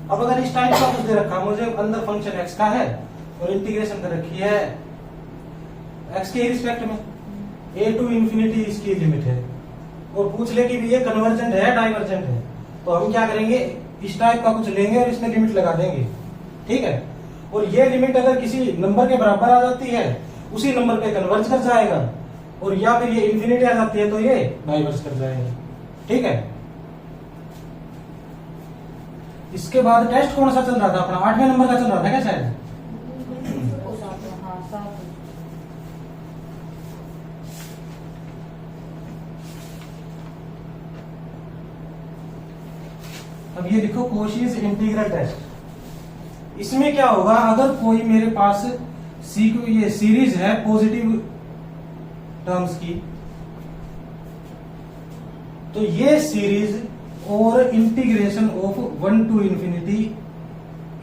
अब अगर इस टाइप का कुछ दे रखा मुझे, अंदर फंक्शन एक्स का है और इंटीग्रेशन कर रखी है एक्स के रिस्पेक्ट में, ए टू इंफिनिटी इसकी लिमिट है, और पूछ ले कि ये कन्वर्जेंट है डाइवर्जेंट है, तो हम क्या करेंगे, इस टाइप का कुछ लेंगे और इसमें लिमिट लगा देंगे, ठीक है। और ये लिमिट अगर किसी नंबर के बराबर आ जाती है उसी नंबर पे कन्वर्ज कर जाएगा, और या फिर ये इंफिनिटी आ जाती है तो ये डाइवर्ज कर जाएगा, ठीक है। इसके बाद टेस्ट कौन सा चल रहा था अपना, 8वें नंबर का चल रहा था क्या शायद? अब ये देखो कोशीज इंटीग्रल टेस्ट। इसमें क्या होगा, अगर कोई मेरे पास ये सीरीज है पॉजिटिव टर्म्स की, तो ये सीरीज और integration of 1 to infinity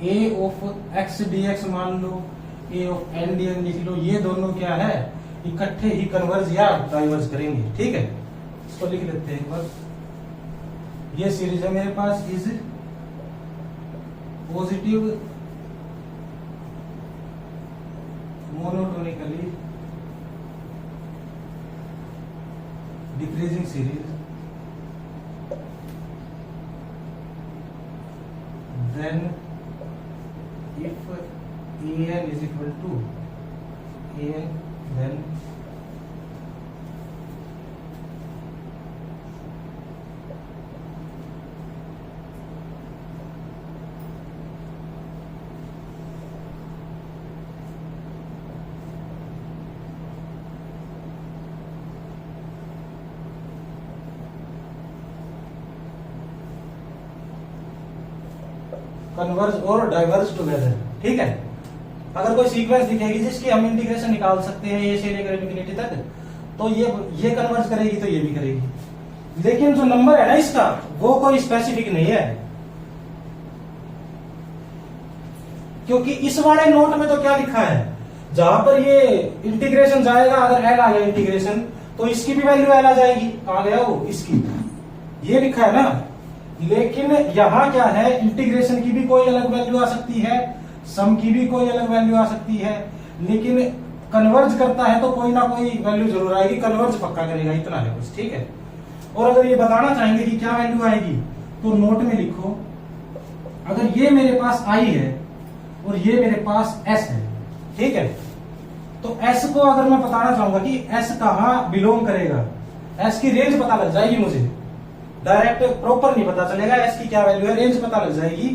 a of x dx मान लो, a of n d n लिख लो, ये दोनों क्या है, इकट्ठे ही कन्वर्ज या डाइवर्ज करेंगे, ठीक है। इसको लिख लेते हैं एक बार। ये सीरीज है मेरे पास, is positive monotonically decreasing series, then if an is equal to an, then converge और डाइवर्ज टुगेदर, ठीक है। अगर कोई सीक्वेंस दिखेगी जिसकी हम इंटीग्रेशन निकाल सकते हैं ए से लेकर इंफिनिटी तक, तो ये कन्वर्ज करेगी तो ये भी करेगी। लेकिन जो नंबर है ना इसका, वो कोई स्पेसिफिक नहीं है, क्योंकि इस वाले नोट में तो क्या लिखा है, जहां पर ये इंटीग्रेशन जाएगा, अगर एल आ गया इंटीग्रेशन, तो इसकी भी वैल्यू एल आ जाएगी। कहां गया वो, इसकी, ये लिखा है ना। लेकिन यहां क्या है, इंटीग्रेशन की भी कोई अलग वैल्यू आ सकती है, सम की भी कोई अलग वैल्यू आ सकती है, लेकिन कन्वर्ज करता है तो कोई ना कोई वैल्यू जरूर आएगी, कन्वर्ज पक्का करेगा, इतना है बस, ठीक है। और अगर ये बताना चाहेंगे कि क्या वैल्यू आएगी, तो नोट में लिखो, अगर ये मेरे पास आई है और ये मेरे पास एस है, ठीक है, तो एस को अगर मैं बताना चाहूंगा कि एस कहां बिलोंग करेगा, एस की रेंज पता लग जाएगी मुझे, डायरेक्ट प्रॉपर नहीं पता चलेगा एस की क्या वैल्यू है, रेंज पता लग जाएगी,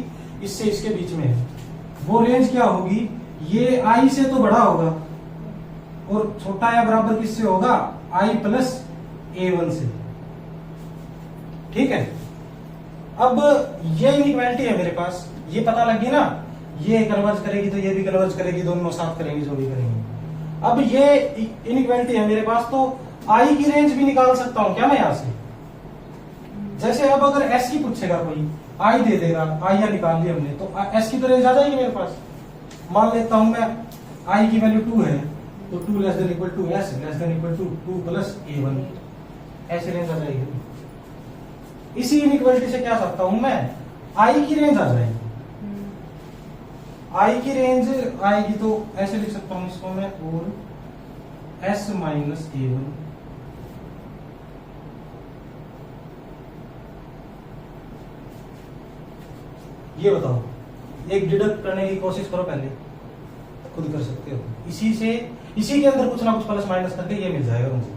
इससे इसके बीच में है। वो रेंज क्या होगी, ये आई से तो बड़ा होगा और छोटा या बराबर किससे होगा, आई प्लस A1 से, ठीक है। अब ये इनइक्वालिटी है मेरे पास, ये पता लगी ना, ये कन्वर्ज करेगी तो ये भी कन्वर्ज करेगी, दोनों साथ करेंगे जो भी करेंगे। अब ये इनइक्वालिटी है मेरे पास, तो आई की रेंज भी निकाल सकता हूं क्या मैं यहां से। जैसे अब अगर एस की पूछेगा कोई, आई दे देगा, आई या निकाल ली हमने, तो एस की तो रेंज आ जाएगी मेरे पास। मान लेता हूं मैं आई की वैल्यू 2 है, तो 2 less than equal to S less than equal to 2 plus A1, ऐसे रेंज आ जाएगी। इसी इनइक्वालिटी से क्या सकता हूं मैं, आई की रेंज आ जाएगी। आई की रेंज आएगी तो ऐसे लिख सकता हूं इसको मैं, और S माइनस A1 ये बताओ, एक डिडक्ट करने की कोशिश करो, पहले खुद कर सकते हो, इसी से इसी के अंदर कुछ ना कुछ प्लस माइनस करके ये मिल जाएगा मुझे।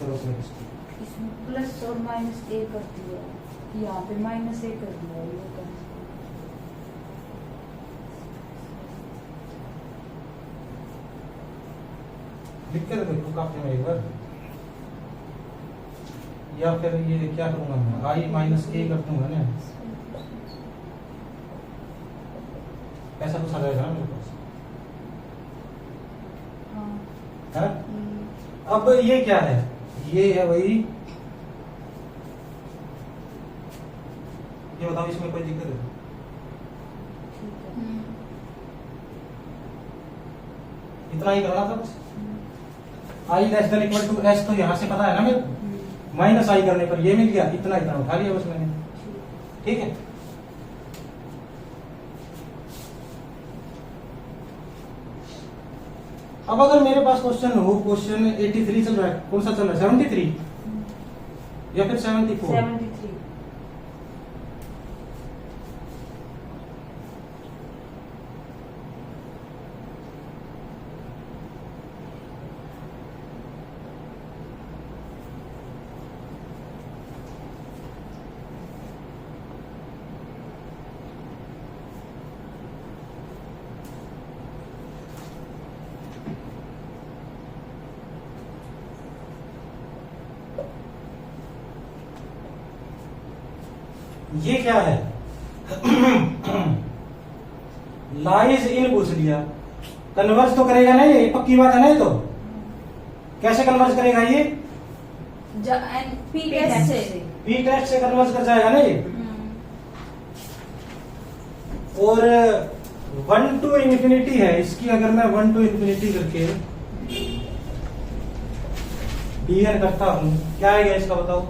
करो इसमें प्लस और माइनस A कर दिया, यहाँ पे माइनस A कर दिया, ये कर लिख के देखो काफी में एक बार, या फिर ये क्या करूंगा मैं, आई माइनस A कर दूंगा ना, ऐसा कुछ आ जाएगा ना मेरे पास, है? अब ये क्या है, ये है वही, ये बताओ इसमें कोई दिक्कत है? इतना ही करना था बस। I less than equal to S, तो यहां से पता है ना मेरे को, माइनस आई करने पर ये मिल गया, इतना इतना उठा लिया बस मैंने, ठीक है। अब अगर मेरे पास क्वेश्चन हो, क्वेश्चन 83 चल रहा है, कौन सा चल रहा है, 73 या फिर 74? 73। ये क्या है? लाइज इन पूछ लिया, कन्वर्ज तो करेगा नहीं, ये पक्की बात है ना। ये तो कैसे कन्वर्ज करेगा? ये पी टेस्ट से। पी टेस्ट से कन्वर्ज कर जाएगा ना ये। और 1 to इंफिनिटी है इसकी, अगर मैं 1 to इंफिनिटी करके dn करता हूं, क्या आएगा इसका बताओ?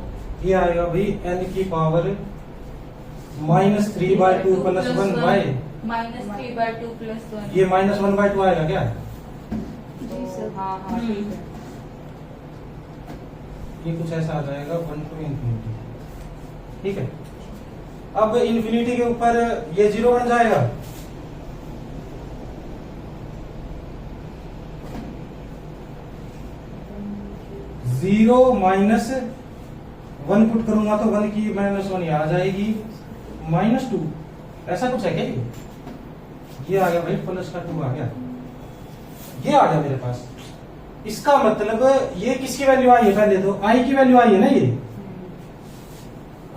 ये आएगा भाई n की पावर -3/2 प्लस 1 बाय -3/2 प्लस 1। ये -1/2 आएगा क्या? जी सर। हाँ हाँ ठीक है। ये कुछ ऐसा आ जाएगा 1 to इंफिनिटी। ठीक है, अब इंफिनिटी के ऊपर ये 0 बन जाएगा। जीरो -1 पुट करूंगा तो 1 की -1 ये आ जाएगी, -2। ऐसा कुछ है क्या? ये आ गया भाई, प्लस का 2 आ गया, ये आ गया मेरे पास। इसका मतलब ये किसकी वैल्यू आई है? पहले तो आई की वैल्यू आई है ना। ये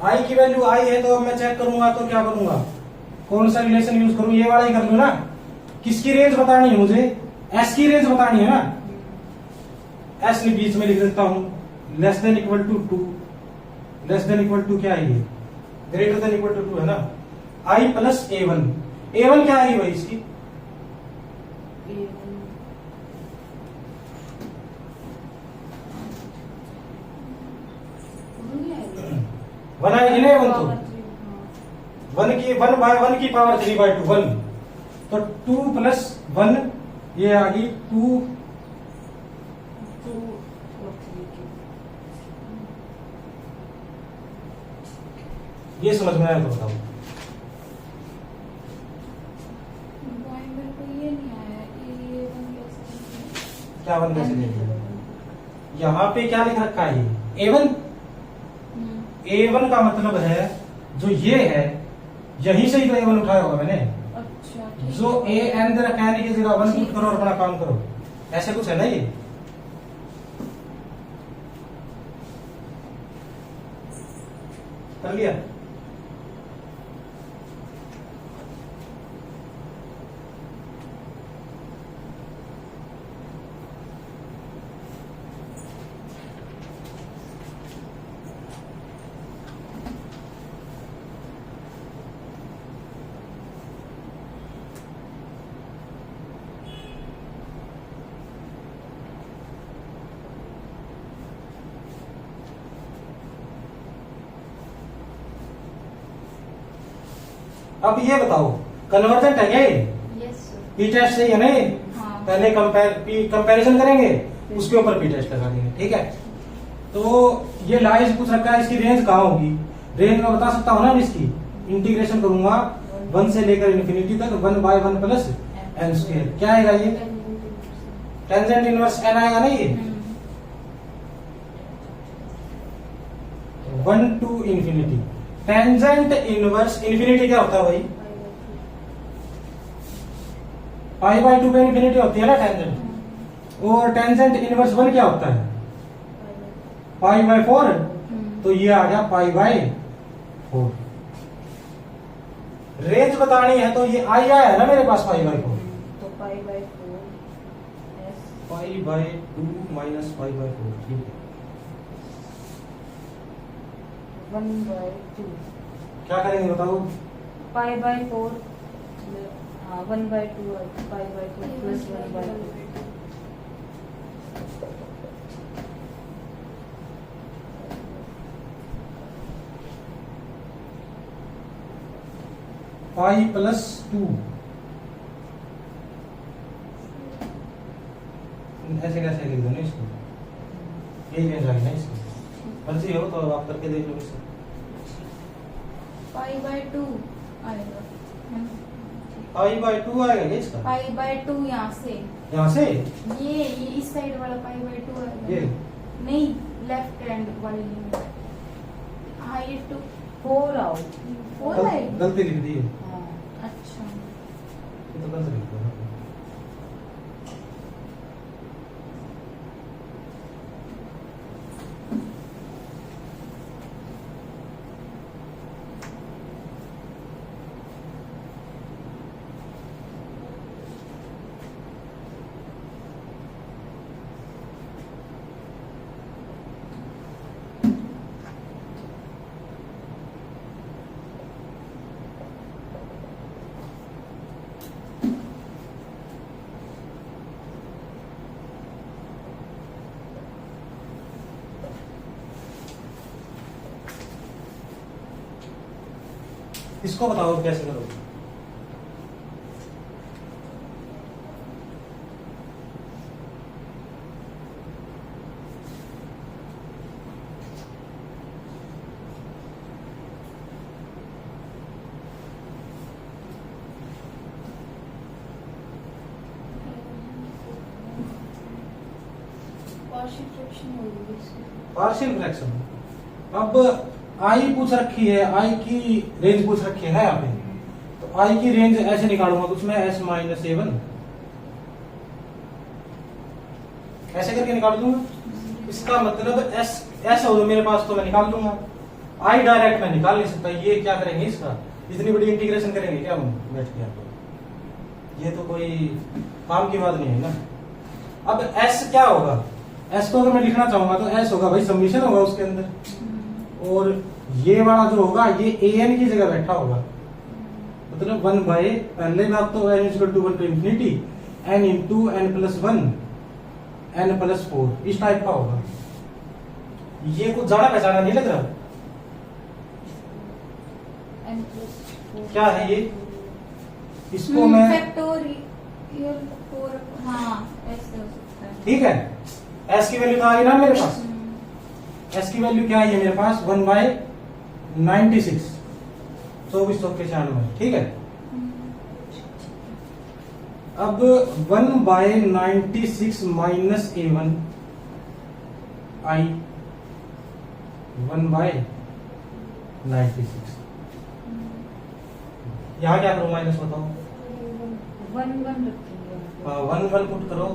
आई की वैल्यू आई है, तो मैं चेक करूंगा तो क्या करूंगा? कौन सा रिलेशन यूज करूं? ये वाला ही कर लूं ना। किसकी रेंज बतानी है मुझे? एस की रेंज बतानी है ना। एस बीच में लिख देता हूं, less than equal to 2, less than equal to क्या है? ये ग्रेटर देन इक्वल टू 2 है ना। आई प्लस A1, A1 क्या आई भाई इसकी? वन आएगी ना A1 तो 1 की पावर 3/2 1, तो 2 प्लस 1 ये आ गई 2। ये समझ में आया तो बताओ। क्या 1 कैसे दे दिया? यहाँ पे क्या लिख रखा है? A1। A1 का मतलब है जो ये है, यहीं से ही तो A1 उठाया होगा मैंने। अच्छा, जो A n दे रखा है की जगह 1 पुट करो और अपना काम करो, ऐसे कुछ है ना। ये कर लिया? अब ये बताओ, कन्वर्जेंट है क्या ये? Yes sir. पी टेस्ट सही है ना ये? हाँ। पहले कंपैरिजन करेंगे, उसके ऊपर पी टेस्ट लगा देंगे। ठीक है, तो ये लाइज पूछ रखा है, इसकी रेंज कहाँ होगी? रेंज में बता सकता हूँ ना। इसकी इंटीग्रेशन करूंगा 1 से लेकर इंफिनिटी तक, 1/1 प्लस n स्क्वायर। क्या आएगा ये? टेंजेंट इनवर्स n आएगा ना ये। 1 to infinity. Tangent inverse infinity क्या होता है भाई? π/2 पे इंफिनिटी होती है ना टेंजेंट। और टेंजेंट इनवर्स 1 क्या होता है? π/4। तो ये आ गया π/4। रेंज बतानी है तो ये आई आया है ना मेरे पास π/4। तो π/4 π/2 माइनस π/4। ठीक है, 1/2 क्या करेंगे बताओ? π/4। हाँ 1/2 π/4 प्लस 1/2। π+2 ऐसे कैसे लिख दो ना इसको, यही रेंज आ गई ना इसकी। मर्जी हो तो आप करके देख लो इसे। π/2 आएगा, π/2 आएगा क्या इसका? π/2 यहाँ से, यहाँ से ये इस साइड वाला π/2 आएगा। ये नहीं, लेफ्ट हैंड वाली लिमिट हाइट 4 आओ, 4 आएगी। गलती लिख दी है, हाँ, अच्छा ये तो गलत लिख दो ना। इसको बताओ कैसे करोगे? पार्शियल फ्रैक्शन होगी इसकी। Partial fraction. अब आई पूछ रखी है, आई की रेंज पूछ रखी है यहाँ पे, तो आई की रेंज ऐसे निकालूंगा तो उसमें s-a1 ऐसे करके निकाल दूंगा। इसका मतलब s हो मेरे पास तो मैं निकाल दूंगा। आई डायरेक्ट मैं निकाल नहीं सकता। ये क्या करेंगे इसका, इतनी बड़ी इंटीग्रेशन करेंगे क्या हम बैठ के? ये तो कोई काम की बात नहीं है ना। अब s क्या होगा? s को अगर मैं लिखना चाहूंगा तो s होगा भाई समीशन होगा उसके अंदर, और ये वाला जो होगा ये an की जगह बैठा होगा, मतलब 1 बाय पहले बात तो n equal to 1 to infinity n into n+1 n+4 इस टाइप का होगा। ये कुछ ज्यादा पहचाना नहीं लग रहा? n+4 क्या है ये? इसको मैं फैक्टोरियल 4, हाँ ऐसे हो सकता है। ठीक है, s की वैल्यू तो आ गई ना मेरे पास। s की वैल्यू क्या है मेरे पास? 1 बाय 96, 24 चौके 96। ठीक है, अब 1 बाय 96 माइनस a1 आई 1 बाय 96। यहाँ क्या करूं माइनस बताओ? 1 1 रखेंगे। 1 1 पुट करो,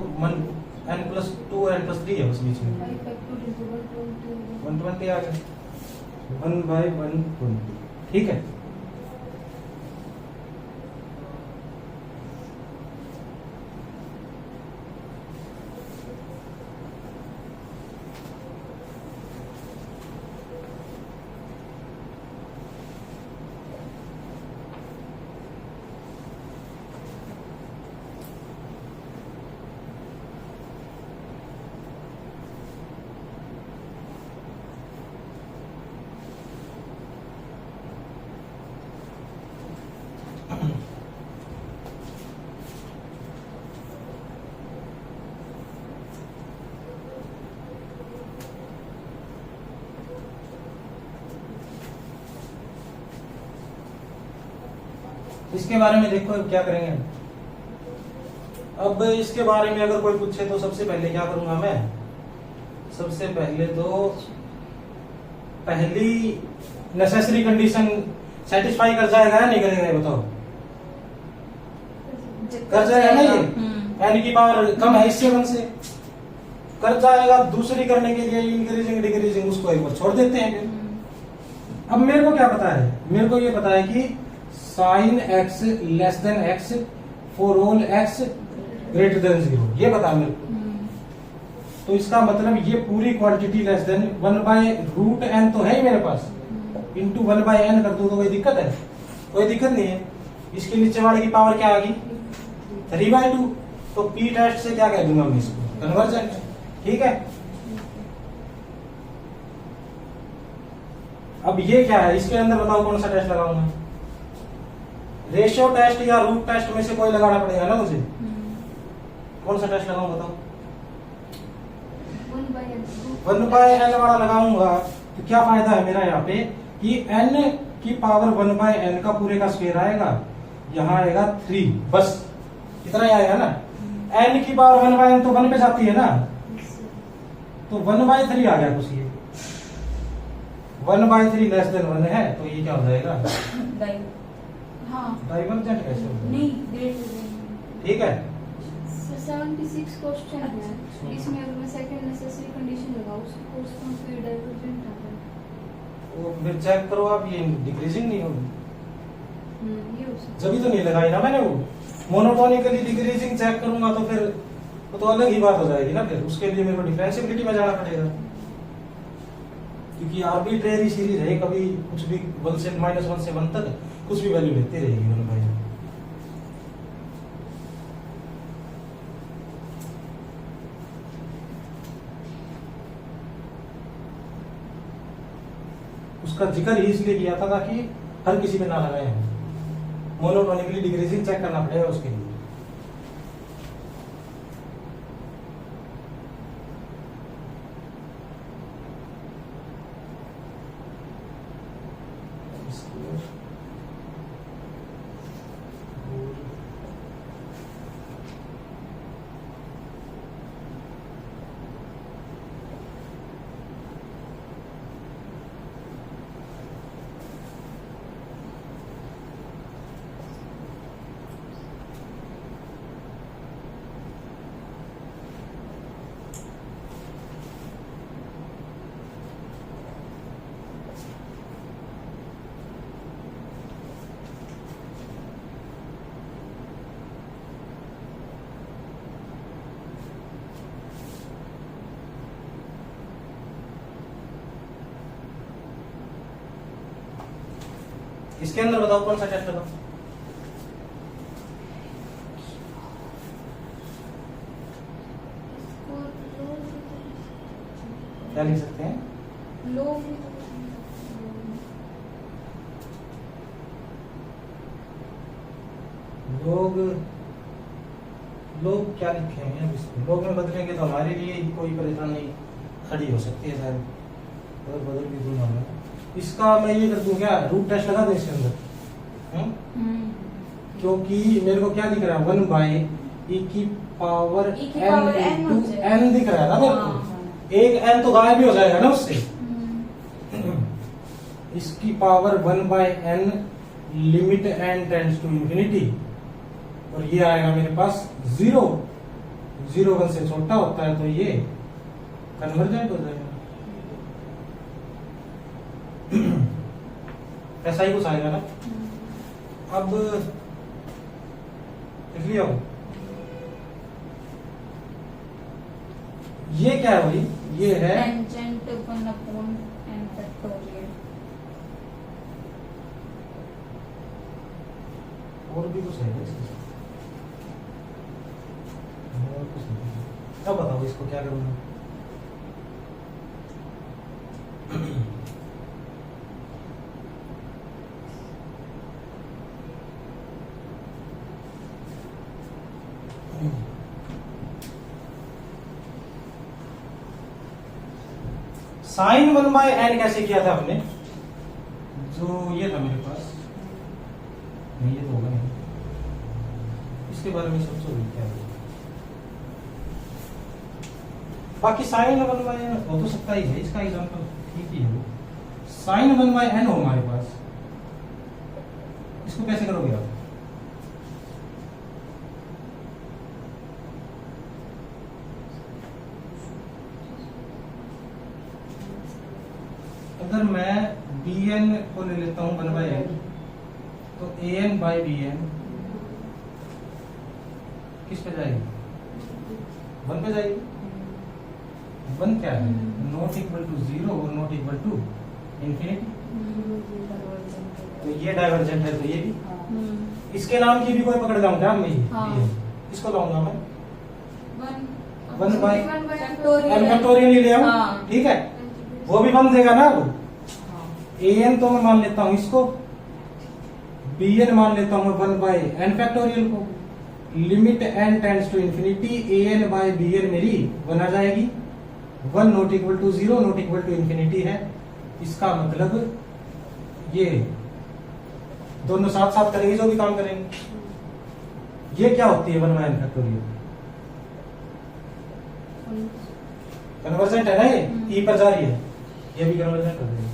n+2 n+3 है उस बीच में, 120 आ गया, 1 बाय 120। ठीक है, इसके बारे में देखो अब क्या करेंगे। अब इसके बारे में अगर कोई पूछे तो सबसे पहले क्या करूंगा मैं? सबसे पहले तो पहली नेसेसरी कंडीशन सेटिस्फाई कर जाएगा या नहीं करेगा, ये बताओ? कर जाएगा ना ये? n की पावर कम है इससे 1 से, कर जाएगा। दूसरी करने के लिए इंक्रीजिंग डिक्रीजिंग उसको एक बार छोड़ देते हैं फिर। अब मेरे को क्या पता है? मेरे को ये पता है कि sin x less than x for all x greater than 0, ये पता है मेरे को। तो इसका मतलब ये पूरी quantity less than 1 by root n तो है ही मेरे पास, इंटू 1 बाय n कर दो तो कोई दिक्कत है? कोई दिक्कत नहीं है। इसके नीचे वाले की पावर क्या आ गई? 3/2। तो p टेस्ट से क्या कह दूंगा मैं इसको? कन्वर्जेंट। ठीक है, अब ये क्या है? इसके अंदर बताओ कौन सा टेस्ट लगाऊंगा? रेशियो टेस्ट या रूट टेस्ट में से कोई लगाना पड़ेगा ना मुझे। कौन सा टेस्ट लगाऊं बताओ? 1 बाय एन वाला लगाऊंगा तो क्या फायदा है मेरा यहाँ पे कि n की पावर 1 बाय एन का पूरे का स्क्वायर आएगा, यहाँ आएगा 3, बस इतना ही आएगा ना। n की पावर 1 बाय एन तो 1 पे जाती है ना, तो 1 बाय 3 आ गया कुछ ये 1 बाय 3 लेस देन 1 है, तो ये क्या हो जाएगा हाँ डाइवर्जेंट कैसे होगा? नहीं ग्रेटर देन। ठीक है। 76 क्वेश्चन है, इसमें अगर मैं सेकंड नेसेसरी कंडीशन लगाऊं उसको कोर्सपॉन्ड टू डाइवर्जेंट आता है। वो फिर चेक करो आप, ये डिक्रीजिंग नहीं होगी, ये हो सकता जब भी तो नहीं लगाई ना मैंने। वो मोनोटोनिकली डिक्रीजिंग चेक करूंगा तो फिर वो तो अलग ही बात हो जाएगी ना, फिर उसके लिए मेरे को डिफरेंशिएबिलिटी में जाना पड़ेगा, क्योंकि आर्बिट्रेरी सीरीज है, कभी कुछ भी 1 से -1 से 1 तक कुछ भी वैल्यू लेती रहेगी 1 बाय। उसका जिक्र ही इसलिए किया था ताकि हर किसी पे ना लगाए हम, मोनोटोनिकली डिक्रीजिंग चेक करना पड़ेगा उसके लिए। इसके अंदर बताओ कौन सा टेस्ट लगाओ? क्या लिख सकते हैं? लोग लोग लोग क्या लिखेंगे अब इसको? लोग में बदलेंगे तो हमारे लिए ही कोई परेशानी खड़ी हो सकती है शायद, अगर बदल भी दूंगा मैं। इसका मैं ये कर दूं क्या, रूट टेस्ट लगा दूं इसके अंदर? क्योंकि मेरे को क्या दिख रहा है 1 बाय e की पावर E की power n हो n जाएगा। n दिख रहा है ना मेरे हाँ, को, एक n तो गायब भी हो जाएगा ना उससे। इसकी power 1 by n limit n tends to infinity, और ये आएगा मेरे पास 0 1 से छोटा होता है, तो ये कन्वर्जेंट हो जाएगा। ऐसा ही कुछ आएगा ना। अब लिख लिया हो, ये क्या है भाई? ये है टेंजेंट 1 अपॉन n फैक्टोरियल। और भी कुछ है ना इसके साथ? और कुछ नहीं। अब बताओ इसको क्या करूंगा? साइन 1 बाय n कैसे किया था आपने? जो ये था मेरे पास, नहीं ये तो होगा नहीं, इसके बारे में सोचो भी क्या है। बाकी साइन 1 बाय n हो तो सकता ही है, इसका एग्जांपल ठीक ही है वो। साइन 1 बाय n हो हमारे पास, इसको कैसे करोगे आप? अगर मैं bn को ले लेता हूं 1 बाय n, तो an बाय bn किस पे जाएगी? 1 पे जाएगी। 1 क्या है? नॉट इक्वल टू 0 और नॉट इक्वल टू इंफिनिटी, तो ये डाइवर्जेंट है, तो ये भी। इसके नाम की भी कोई पकड़ लाऊं क्या मैं? हाँ। इसको लाऊंगा मैं 1 1 बाय फैक्टोरियल। n फैक्टोरियल ही ले आऊं, हाँ। ठीक है, वो भी बन देगा ना। वो an तो मैं मान लेता हूं इसको, bn मान लेता हूं 1 बाय n फैक्टोरियल को, limit n tends to infinity an by bn मेरी 1 आ जाएगी, 1 not equal to 0 not equal to infinity है। इसका मतलब ये दोनों साथ साथ करेंगे जो भी काम करेंगे। ये क्या होती है 1 बाय n फैक्टोरियल? कन्वर्जेंट है ना, ये ई पर जा रही है, ये भी कन्वर्जेंट हो जाएगी।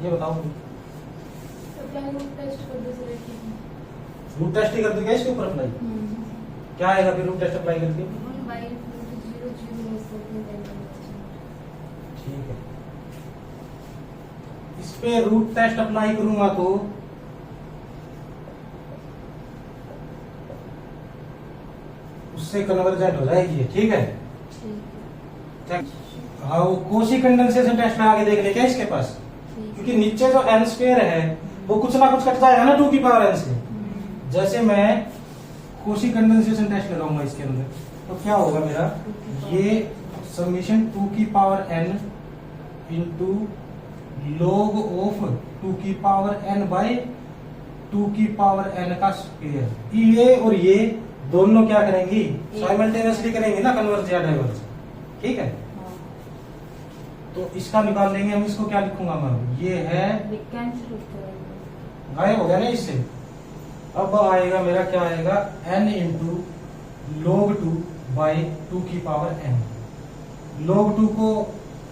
ये बताओ, अप्लाई रूट टेस्ट कर दो सर एक ही। रूट टेस्ट ही कर दोगे इसके ऊपर अप्लाई? क्या आएगा फिर रूट टेस्ट अप्लाई करके? 1 by 0 0 is the ठीक है, इस पे रूट टेस्ट अप्लाई करूंगा तो उससे कन्वर्जेंट हो जाएगी ये, ठीक है। हाँ, वो कोशी कंडेंसेशन टेस्ट में आगे देख ले क्या इसके पास, क्योंकि नीचे जो n स्क्वायर है वो कुछ ना कुछ कट जाएगा ना 2 की पावर n से। जैसे मैं कोशी कंडेंसेशन टेस्ट लगाऊंगा इसके अंदर, तो क्या होगा मेरा, ये समीशन 2 की power n into log of 2 की पावर n बाय 2 की पावर n का स्क्वायर। ये और ये दोनों क्या करेंगी, साइमल्टेनियसली करेंगे ना, कन्वर्ज या डाइवर्ज, ठीक है। तो इसका निकाल लेंगे हम, इसको क्या लिखूंगा मैं, ये है गायब हो गया ना इससे। अब आएगा मेरा क्या आएगा, n इंटू log 2 बाई 2 की पावर n। log 2 को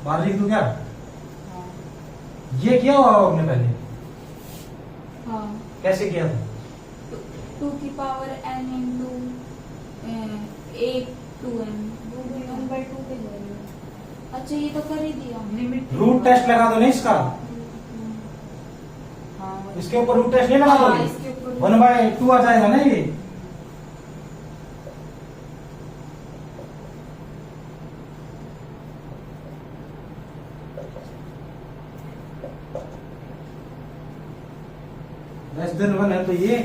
बाहर लिख दूं क्या? ये किया हुआ आपने पहले? हाँ, कैसे किया था? 2 की power n into 8 2n 1 by 2 पे जाएगा। अच्छा, ये तो कर ही दिया लिमिट रूट टेस्ट लगा दो ना इसका, हाँ, इसके ऊपर रूट टेस्ट नहीं लगा हाँ, दोगे, इसके ऊपर 1 बाय 2 आ जाएगा ना ये। लेस देन 1 है तो ये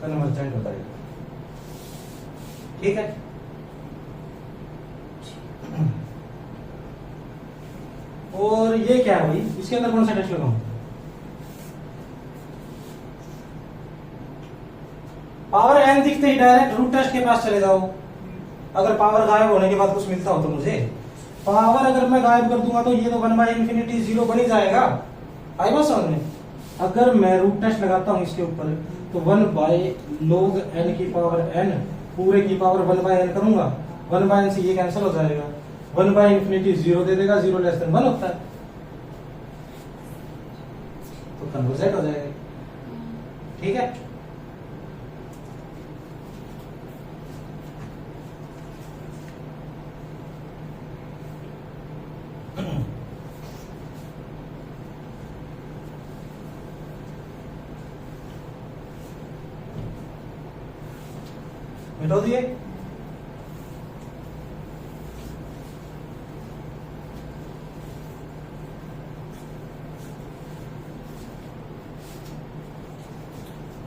कन्वर्जेंट हो जाएगा, ठीक है। और ये क्या है भाई, इसके अंदर कौन सा टेस्ट लगाऊं? पावर n दिखते ही डायरेक्ट रूट टेस्ट के पास चले जाओ। अगर पावर गायब होने के बाद कुछ मिलता हो तो मुझे, पावर अगर मैं गायब कर दूंगा तो ये तो 1 बाय इंफिनिटी 0 बन ही जाएगा। आई बात समझ में? अगर मैं रूट टेस्ट लगाता हूं इसके ऊपर तो 1 बाय log n की पावर n पूरे की पावर 1 बाय n करूंगा, 1 बाय n से ये कैंसिल हो जाएगा, 1 बाय इंफिनिटी 0 दे देगा, 0 लेस देन 1 होता है, तो कन्वर्जेंट हो जाएगा, ठीक है। मिटो दिए।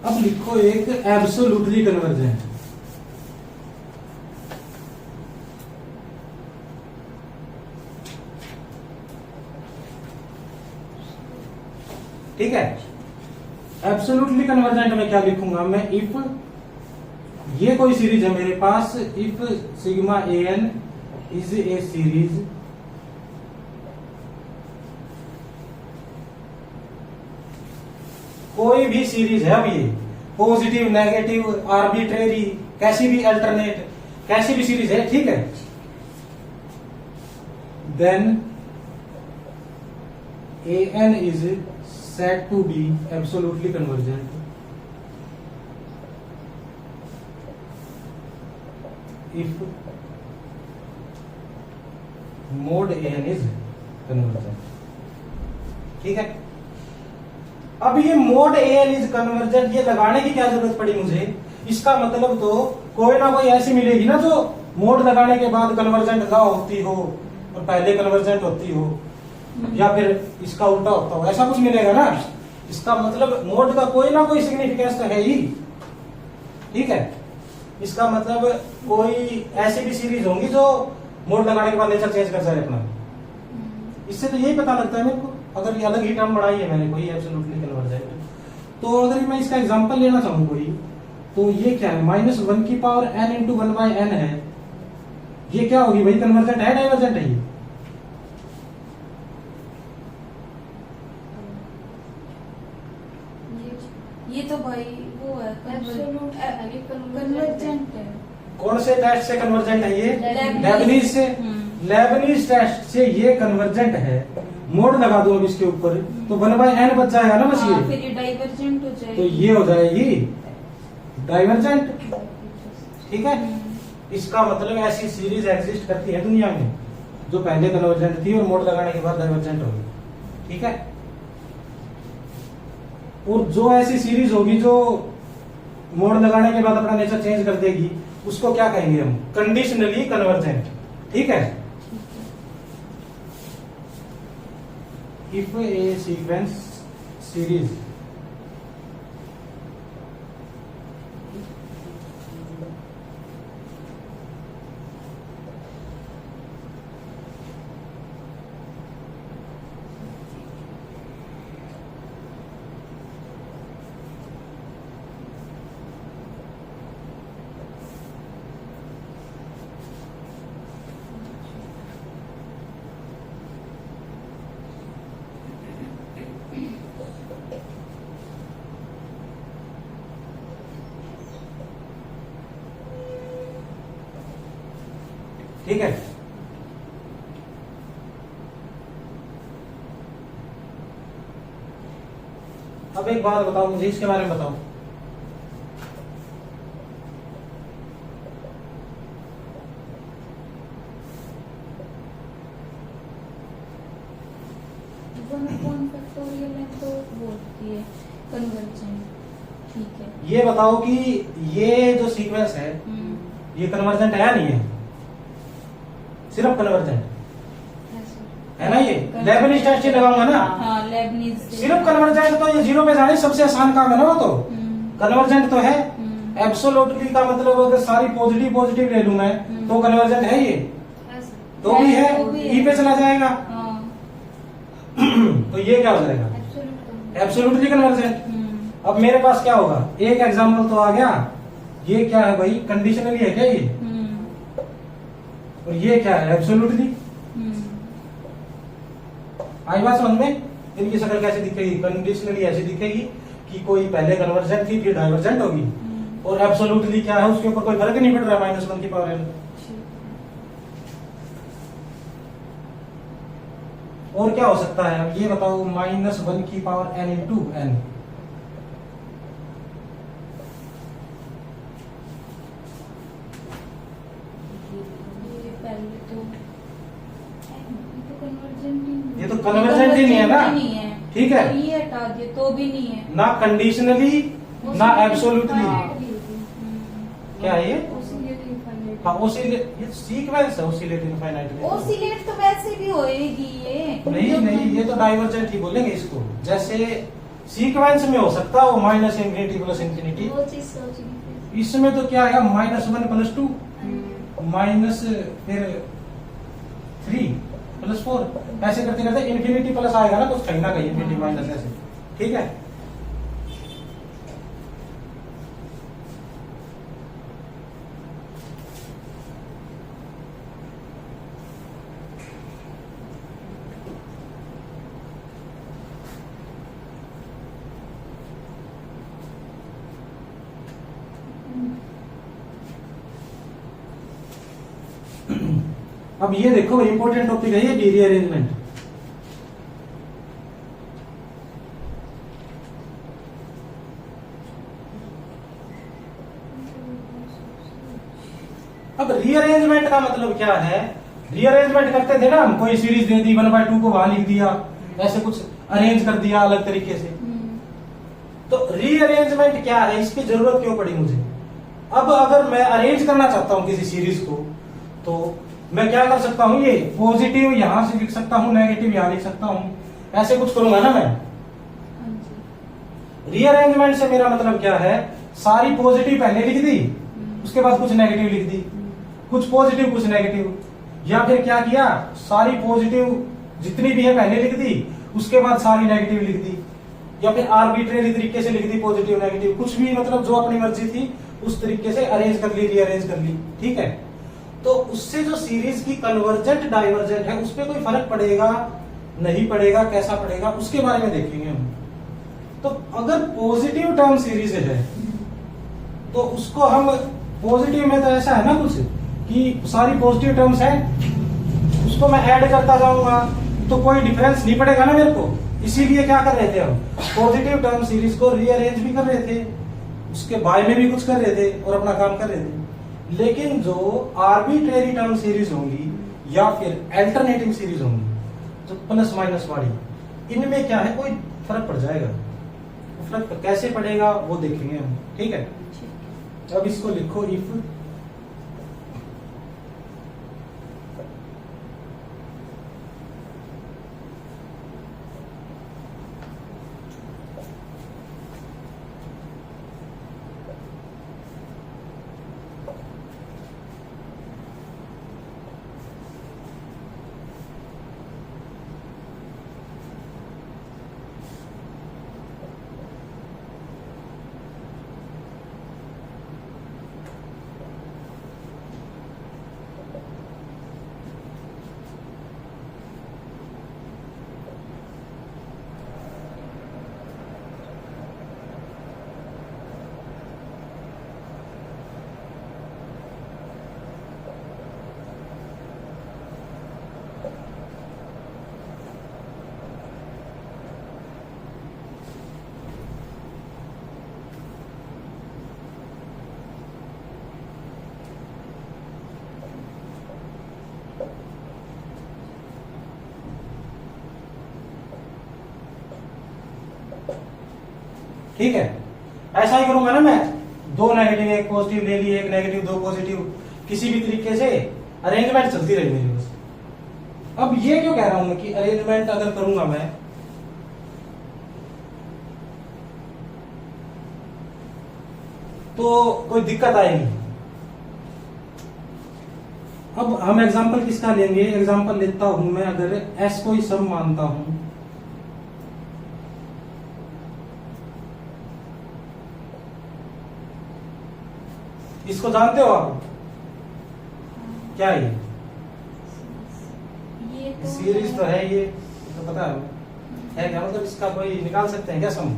अब लिखो एक एब्सोल्युटली कन्वर्जेंट। ठीक है, एब्सोल्युटली कन्वर्जेंट में क्या लिखूंगा मैं, इफ ये कोई सीरीज है मेरे पास, if sigma a n is a series कोई भी सीरीज है, अब ये पॉजिटिव नेगेटिव आर्बिट्रेरी कैसी भी अल्टरनेट कैसी भी सीरीज है, ठीक है, then a n is said to be absolutely convergent if mod n is convergent. ठीक है, अब ये मोड एन इज कन्वर्जेंट ये लगाने की क्या जरूरत पड़ी मुझे? इसका मतलब तो कोई ना कोई ऐसी मिलेगी ना जो मोड लगाने के बाद कन्वर्जेंट ना होती हो और पहले कन्वर्जेंट होती हो, या फिर इसका उल्टा होता हो, ऐसा कुछ मिलेगा ना। इसका मतलब मोड का कोई ना कोई सिग्निफिकेंस तो है ही। ठीक है, इसका मतलब कोई ऐसी भी सीरीज होंगी जो मोड लगाने के बाद नेचर चेंज कर जाए अपना। इससे तो यही पता लगता है मेरे को, अगर ये अलग ही टर्म बढ़ाई है मैंने कोई एब्सोल्युटली कन्वर्जेंट। तो अगर मैं इसका एग्जांपल लेना चाहूँ कोई, तो ये क्या है? -1 की पावर n इंटू 1/n है। ये क्या होगी भाई? कन्वर्जेंट है डाइवर्जेंट है? ये तो भाई वो है एब्सोल्यूट कन्वर्जेंट है। कौन से टेस्ट से कन्वर्जेंट है ये? लेबनीज। लेबनीज से। लेबनीज टेस्ट से ये कन्वर्जेंट है। मोड लगा दो अब इसके ऊपर तो 1/n बच जाएगा ना बस। हाँ, ये फिर ये डाइवर्जेंट हो जाएगी। तो ये हो जाएगी डाइवर्जेंट। ठीक है, इसका मतलब ऐसी सीरीज एग्जिस्ट करती है दुनिया में जो पहले कन्वर्जेंट थी और मोड लगाने के बाद डाइवर्जेंट होगी। ठीक है, और जो ऐसी सीरीज होगी जो मोड लगाने के बाद अपना नेचर चेंज कर देगी उसको क्या कहेंगे हम? Conditionally convergent. ठीक है, इफ ए सीक्वेंस सीरीज ठीक है, अब एक बात बताओ मुझे, इसके बारे में बताओ। फैक्टोरियल है तो वो होती है कन्वर्जेंट। ठीक है, ये बताओ कि ये जो सीक्वेंस है ये कन्वर्जेंट है या नहीं है? सिर्फ कन्वर्जेंट है ना? ये लेबनीज टेस्ट से लगाऊंगा ना। हाँ, लेबनीज से। सिर्फ कन्वर्जेंट तो ये जीरो पे जाने सबसे आसान काम है ना। वो तो कन्वर्जेंट तो है। एब्सोल्युटली का मतलब अगर सारी पॉजिटिव पॉजिटिव ले लूं मैं तो कन्वर्जेंट है ये, तो भी है, तो भी है। ई पे चला जाएगा। हाँ, तो ये क्या हो जाएगा? Absolutely convergent. अब मेरे पास क्या होगा? एक एग्जांपल तो आ गया। ये क्या है भाई? कंडीशनली है क्या ये? और ये क्या है? एब्सोल्युटली। आई बात समझ में? इनकी शक्ल कैसे दिखेगी? कंडीशनली ऐसी दिखेगी कि कोई पहले कन्वर्जेंट थी फिर डाइवर्जेंट होगी, और एब्सोल्युटली क्या है उसके ऊपर कोई फर्क नहीं पड़ रहा है। -1 की पावर n। और क्या हो सकता है? अब ये बताओ, -1 की पावर n इंटू n। ये तो कन्वर्जेंट ही नहीं है ना। ठीक है, तो ये हटा दिए तो भी नहीं है ना कंडीशनली ना एब्सोल्युटली। क्या है ये? हाँ, ये सीक्वेंस है ऑसिलेटिंग इनफाइनाइट। ओसिलेट तो वैसे भी होएगी ये। नहीं नहीं, ये तो डाइवर्जेंट ही बोलेंगे इसको। जैसे सीक्वेंस में हो सकता है वो -∞ प्लस ∞। वो चीज सोचनी इसमें तो क्या आएगा? -1 + 2 माइनस फिर 3 + 4 ऐसे करते करते इन्फिनिटी प्लस आएगा ना कुछ कहीं ना कहीं, इन्फिनिटी माइनस ऐसे। ठीक है, अब ये देखो इंपॉर्टेंट टॉपिक है ये रीअरेंजमेंट। अब रीअरेंजमेंट का मतलब क्या है? रीअरेंजमेंट करते थे ना हम, कोई सीरीज दे दी 1/2 को वहां लिख दिया, ऐसे कुछ अरेंज कर दिया अलग तरीके से। तो रीअरेंजमेंट क्या है, इसकी जरूरत क्यों पड़ी मुझे? अब अगर मैं अरेंज करना चाहता हूं किसी सीरीज को, तो मैं क्या कर सकता हूं, ये पॉजिटिव यहां से लिख सकता हूं, नेगेटिव यहां लिख सकता हूं, ऐसे कुछ करूंगा ना मैं। रीअरेंजमेंट से मेरा मतलब क्या है, सारी पॉजिटिव पहले लिख दी, उसके बाद कुछ नेगेटिव लिख दी, कुछ पॉजिटिव कुछ नेगेटिव, या फिर क्या किया, सारी पॉजिटिव जितनी भी है पहले लिख दी, उसके बाद सारी नेगेटिव लिख दी, या फिर आर्बिट्रेरी तरीके से लिख दी पॉजिटिव नेगेटिव, कुछ भी, मतलब जो अपनी मर्जी थी उस तरीके से अरेंज कर ली, रीअरेंज कर ली, ठीक है। तो उससे जो सीरीज की कन्वर्जेंट डाइवर्जेंट है उस पर कोई फर्क पड़ेगा नहीं पड़ेगा, कैसा पड़ेगा उसके बारे में देखेंगे हम। तो अगर पॉजिटिव टर्म सीरीज है तो उसको हम पॉजिटिव में, तो ऐसा है ना कुछ कि सारी पॉजिटिव टर्म्स है, उसको मैं ऐड करता जाऊंगा तो कोई डिफरेंस नहीं पड़ेगा ना मेरे को। इसीलिए क्या कर रहे थे हम, पॉजिटिव टर्म सीरीज को रीअरेंज भी कर रहे थे, उसके बाय में भी कुछ कर रहे थे और अपना काम कर रहे थे। लेकिन जो आर्बिट्रेरी टर्म सीरीज होंगी या फिर अल्टरनेटिंग सीरीज होंगी, जो प्लस माइनस वाली, इनमें क्या है, कोई फर्क पड़ जाएगा। फर्क कैसे पड़ेगा वो देखेंगे हम, ठीक है। अब इसको लिखो, इफ ठीक है, ऐसा ही करूंगा ना मैं, दो नेगेटिव एक पॉजिटिव ले लिए, एक नेगेटिव दो पॉजिटिव, किसी भी तरीके से अरेंजमेंट चलती रही मेरी बस। अब ये क्यों कह रहा हूं कि अरेंजमेंट अगर करूंगा मैं, तो कोई दिक्कत आएगी। अब हम एग्जांपल किसका लेंगे, एग्जांपल लेता हूं मैं, अगर एस कोई सम मानता हूं, इसको जानते हो आप, क्या है ये तो सीरीज तो है, ये तो पता है क्या, मतलब इसका कोई निकाल सकते हैं क्या सम?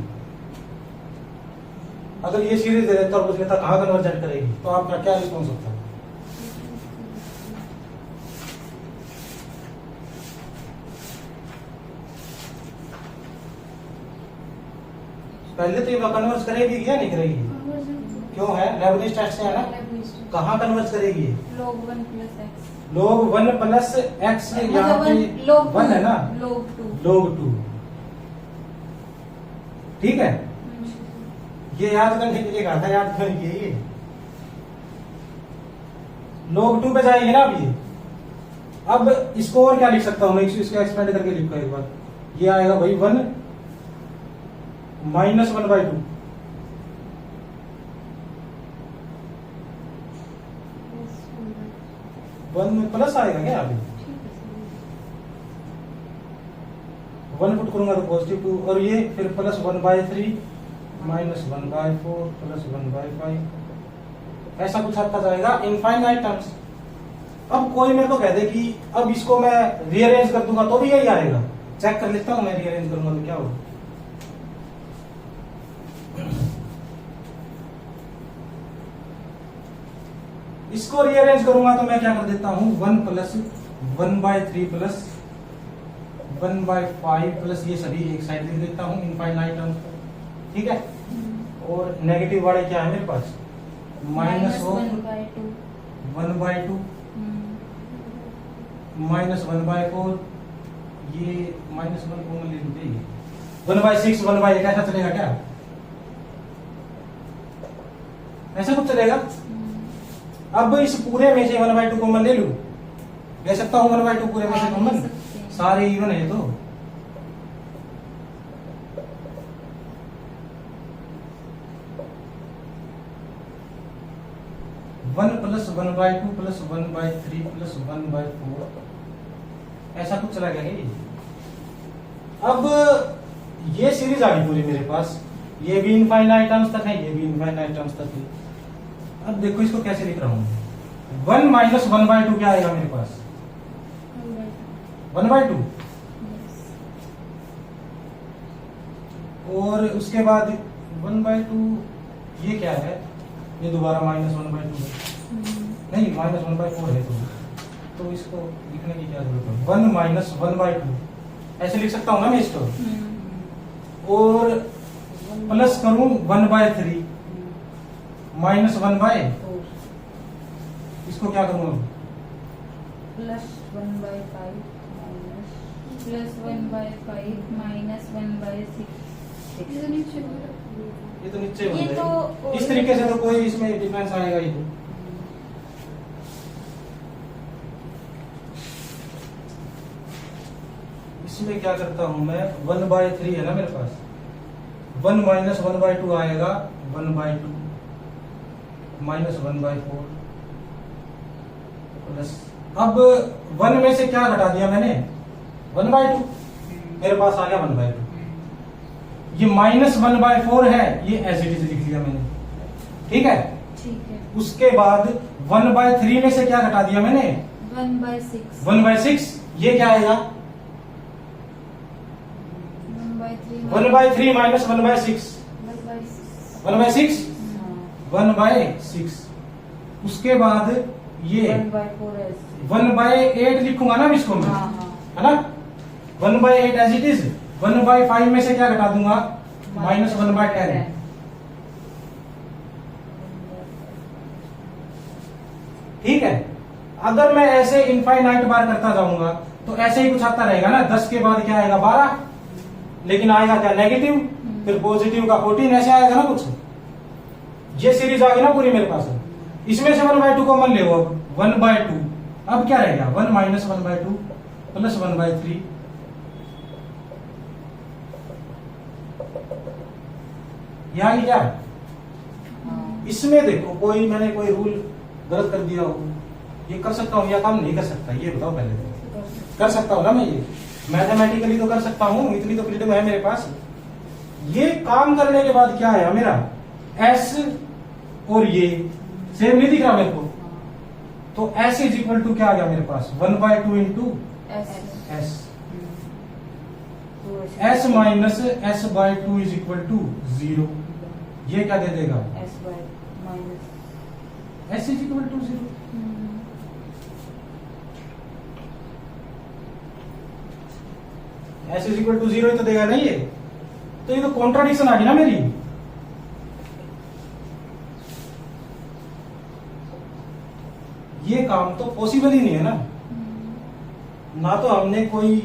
अगर ये सीरीज दे देता और पूछ लेता कहां कन्वर्जेंट करेगी, तो आपका क्या रिस्पॉन्स होता है? पहले तो ये कन्वर्ज करेगी या नहीं करेगी? क्यों है, लेबनिज टेस्ट से है ना, कहां कन्वर्ज करेगी? log 1 plus x, log 1 plus x, यहाँ पे log 1 है ना, log 2, log 2, ठीक है। ये याद करने के लिए कहा था, याद करने के लिए log 2 पे जाएगी ना अब ये। अब इसको और क्या लिख सकता हूं मैं, इसको एक्सपेंड करके लिखो एक बार, ये आएगा भाई 1 माइनस 1/2, 1 में प्लस आएगा क्या अभी, 1 पुट करूंगा तो पॉजिटिव 2, और ये फिर प्लस 1/3 माइनस 1/4 प्लस 1/5, ऐसा कुछ आता जाएगा इनफाइनाइट टर्म्स। अब कोई मेरे को कह दे कि अब इसको मैं रीअरेंज कर दूंगा तो भी यही आएगा, चेक कर लेता हूं मैं, रीअरेंज करूंगा तो क्या होगा। इसको रीअरेंज करूंगा तो मैं क्या कर देता हूं, 1 प्लस 1/3 प्लस 1/5 प्लस ये सभी एक साइड लिख देता हूं इनफाइनाइट टर्म्स, ठीक है। और नेगेटिव वाले क्या है मेरे पास, माइनस ऑफ 1/2 -1/4, ये -1 कॉमन ले लीजिए, 1/6 1/8 ऐसा चलेगा क्या? ऐसा कुछ चलेगा? अब इस पूरे में से 1/2 कॉमन ले लूं, ले सकता हूं 1/2 पूरे में से कॉमन, सारे इवन है तो 1 + 1/2 + 1/3 + 1/4 ऐसा कुछ चला गया ये। अब ये सीरीज आ गई पूरी मेरे पास, ये भी इनफाइनाइट टर्म्स तक है, ये भी इनफाइनाइट टर्म्स तक है। अब देखो इसको कैसे लिख रहा हूं, 1 - 1/2 क्या आएगा मेरे पास? 1/2, और उसके बाद 1/2 ये क्या है? ये दोबारा -1/2 है, नहीं -1/4 है तो इसको लिखने की क्या जरूरत है? 1 - 1/2 ऐसे लिख सकता हूं ना मैं इसको, और प्लस करूं 1/3 -1/, इसको क्या करूं? +1/5 +1/5 -1/6। ये तो नीचे बोला। ये तो नीचे बन ये जाएगा। तो इस तरीके से तो कोई इसमें डिफरेंस आएगा ही नहीं। इसमें क्या करता हूं मैं, 1/3 है ना मेरे पास, 1 - 1/2 आएगा 1/2 -1/4 प्लस, अब 1 में से क्या घटा दिया मैंने? 1/2, मेरे पास आ गया 1/2। ये -1/4 है, ये एज इट इज लिख लिया मैंने, ठीक है। ठीक है, उसके बाद 1/3 में से क्या घटा दिया मैंने? 1/6 1/6, ये क्या आएगा? 1/3 1/3 - 1/6 1/6 1/6। उसके बाद ये 1/4 है। 1/8 लिखूंगा ना इसको मैं, हाँ हाँ, है ना? 1/8 एज इट इज। 1/5 में से क्या घटा दूंगा? -1/10। ठीक है। अगर मैं ऐसे इनफाइनाइट बार करता जाऊंगा तो ऐसे ही कुछ आता रहेगा ना, 10 के बाद क्या आएगा? 12, लेकिन आएगा क्या? नेगेटिव, फिर पॉजिटिव का 14, ऐसे आएगा ना कुछ। ये सीरीज आ गई ना पूरी मेरे पास। इसमें से 1/2 कॉमन ले, वो 1/2, अब क्या रहेगा? 1 - 1/2 + 1/3, ये आ गई क्या? हाँ। इसमें देखो कोई मैंने कोई रूल गलत कर दिया हो, ये कर सकता हूं या काम नहीं कर सकता, ये बताओ पहले तो। कर सकता हूं ना मैं, ये मैथमेटिकली तो कर सकता हूं, इतनी तो फ्रीडम है मेरे पास। ये काम करने के बाद क्या है मेरा? S और ये सेम नहीं दिख रहा मेरे को, तो S = क्या आ गया मेरे पास? 1/2 × S S। S - S/2 = 0। ये क्या दे देगा? S S = 0। S = 0 ही तो देगा नहीं ये, तो ये तो कॉन्ट्राडिक्शन आ गई ना मेरी। ये काम तो पॉसिबल ही नहीं है ना। ना तो हमने कोई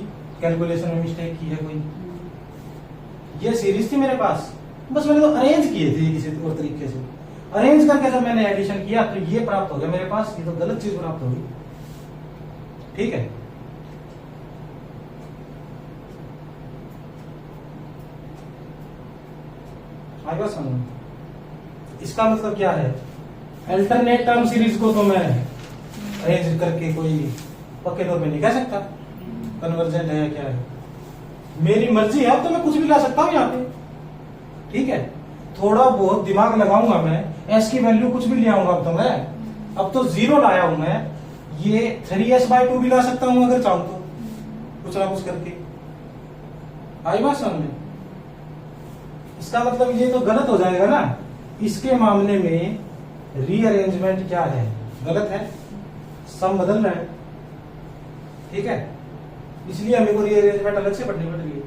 कैलकुलेशन में मिस्टेक की है कोई, ये सीरीज थी मेरे पास, बस मैंने तो अरेंज किए थे किसी और तरीके से। अरेंज करके जब मैंने एडिशन किया तो ये प्राप्त हो गया मेरे पास, ये तो गलत चीज प्राप्त होगी। ठीक है। आगे बात समझो, इसका मतलब क्या है? अल्टरनेट टर्म सीरीज को तो मैं अरेंज करके कोई पक्के तौर पे नहीं कह सकता कन्वर्जेंट है या क्या है। मेरी मर्जी है, अब तो मैं कुछ भी ला सकता हूं यहाँ पे। ठीक है, थोड़ा बहुत दिमाग लगाऊंगा मैं, एस की वैल्यू कुछ भी ले आऊंगा। अब तो 0 लाया हूं मैं, ये 3s/2 भी ला सकता हूं अगर चाहूं तो, कुछ ना कुछ करके। आई बात समझ में? इसका मतलब ये तो गलत हो जाएगा ना। इसके मामले में रीअरेंजमेंट क्या है? गलत है, सम बदल रहा है। ठीक है, इसलिए हमें को रीअरेंजमेंट अलग से पढ़नी पड़ रही है।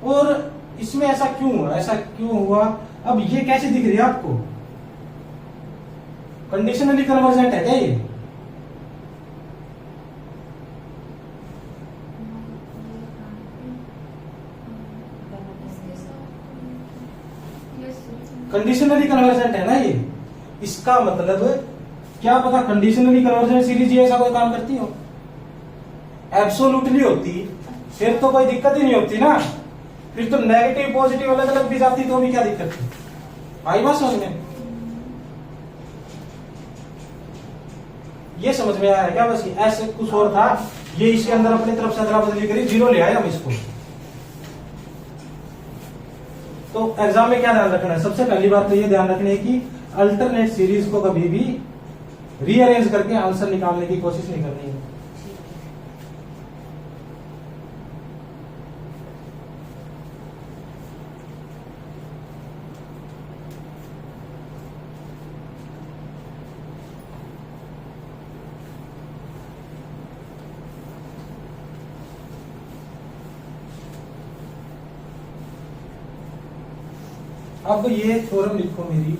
और इसमें ऐसा क्यों हुआ? ऐसा क्यों हुआ? अब ये कैसे दिख रही है आपको? कंडीशनली कन्वर्जेंट है क्या ये? कंडीशनली कन्वर्जेंट है ना ये। इसका मतलब क्या पता कंडीशनली कन्वर्जेंट सीरीज ये ऐसा कोई काम करती हो? एब्सोल्युटली होती फिर तो कोई दिक्कत ही नहीं होती ना, फिर तो नेगेटिव पॉजिटिव अलग अलग भी जाती तो भी क्या दिक्कत थी? आई बात समझ में? ये समझ में आया क्या? बस ऐसे कुछ और था, ये इसके अंदर अपनी तरफ से अदला बदली करी, जीरो ले आए हम इसको। तो एग्जाम में क्या ध्यान रखना है? सबसे पहली बात तो ये ध्यान रखनी है कि अल्टरनेट सीरीज को कभी भी रीअरेंज करके आंसर निकालने की कोशिश नहीं करनी है। अब ये थ्योरम लिखो मेरी,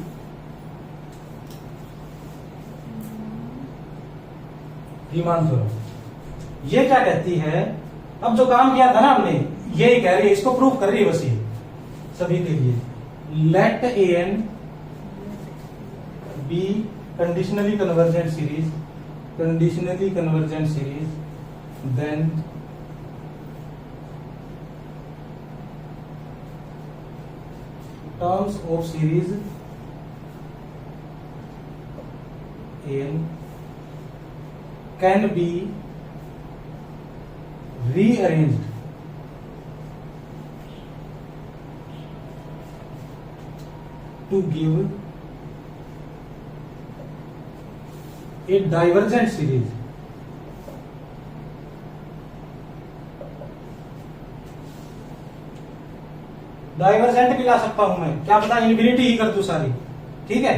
रीमान थ्योरम। ये क्या कहती है? अब जो काम किया था ना हमने, यही कह रही है, इसको प्रूफ कर रही है बस ये सभी के लिए। Let a n be conditionally convergent series, conditionally convergent series, then terms of series n can be rearranged to give a divergent series. Divergent भी ला सकता हूं मैं, क्या पता इनफिनिटी ही कर दूं सारी, ठीक है?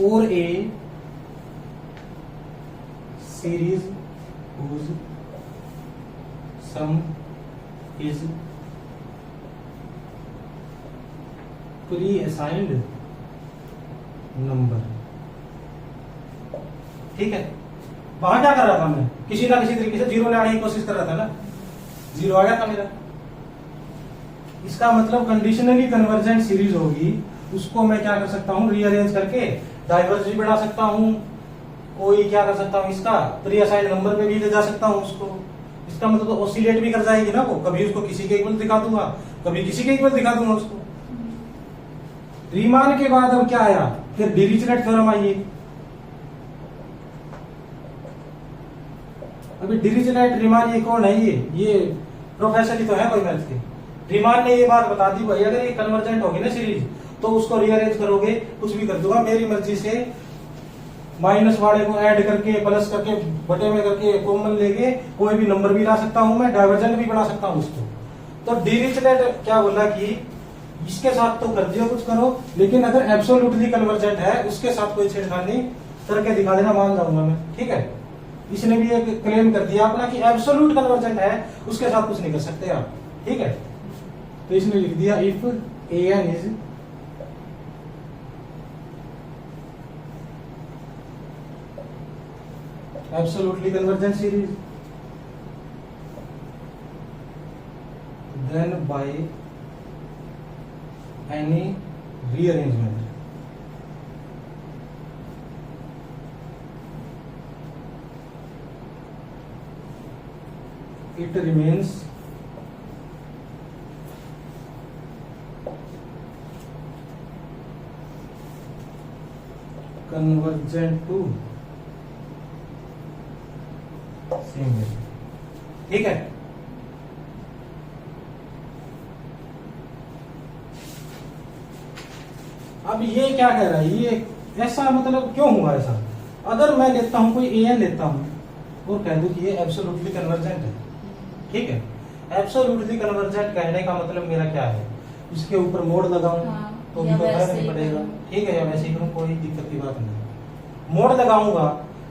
और ए series whose sum is pre-assigned number, ठीक है? वहां क्या कर रहा था मैं? किसी ना किसी तरीके से जीरो लाने की कोशिश कर रहा था ना, जीरो आ गया था मेरा। इसका मतलब कंडीशनली कन्वर्जेंट सीरीज होगी, उसको मैं क्या कर सकता हूं? रीअरेंज करके डाइवर्ज भी बढ़ा सकता हूं, कोई क्या कर सकता हूं? इसका प्री असाइंड नंबर पे भी ले जा सकता हूं उसको। इसका मतलब ऑसिलेट भी कर जाएगी ना वो, कभी उसको किसी के इक्वल दिखा दूंगा, कभी किसी के इक्वल दिखा दूंगा उसको। रीमान के बाद अब क्या आया? फिर डिरिचलेट थ्योरम आई। अभी डिरिचलेट, रीमान ये कौन है? ये प्रोफेसर ही तो है कोई मैथ के। रीमान ने ये बात बता दी भाई, अगर ये कन्वर्जेंट होगी ना सीरीज तो उसको रीअरेंज करोगे, कुछ भी कर दूंगा मेरी मर्जी से, माइनस वाले को ऐड करके प्लस करके बटे में करके कॉमन लेके कोई भी नंबर भी ला सकता हूं मैं, डाइवर्जेंट भी बना सकता हूं उसको। तो डिरिचलेट क्या बोला कि इसके साथ तो कर दियो कुछ करो, लेकिन अगर एब्सोल्युटली कन्वर्जेंट है उसके साथ कोई छेड़खानी करके दिखा देना, मान जाऊंगा मैं, ठीक है? इसने भी एक क्लेम कर दिया अपना कि एब्सोल्यूट कन्वर्जेंट है, उसके साथ कुछ नहीं कर सकते आप, ठीक है? तो इसने लिख दिया if a n is absolutely convergent series, then by any rearrangement it remains convergent to same way, ठीक है? अब ये क्या कह रहा है? ये ऐसा मतलब क्यों हुआ ऐसा? अगर मैं लेता हूं कोई ए एन लेता हूं और कह दूं कि ये एब्सोल्युटली कन्वर्जेंट है, ठीक है? एब्सोल्युटली कन्वर्जेंट कहने का मतलब मेरा क्या है? इसके ऊपर मोड लगाऊं तो भी तो फर्क नहीं पड़ेगा, ठीक है? या वैसे ही करूं, कोई दिक्कत की बात नहीं। मोड लगाऊंगा,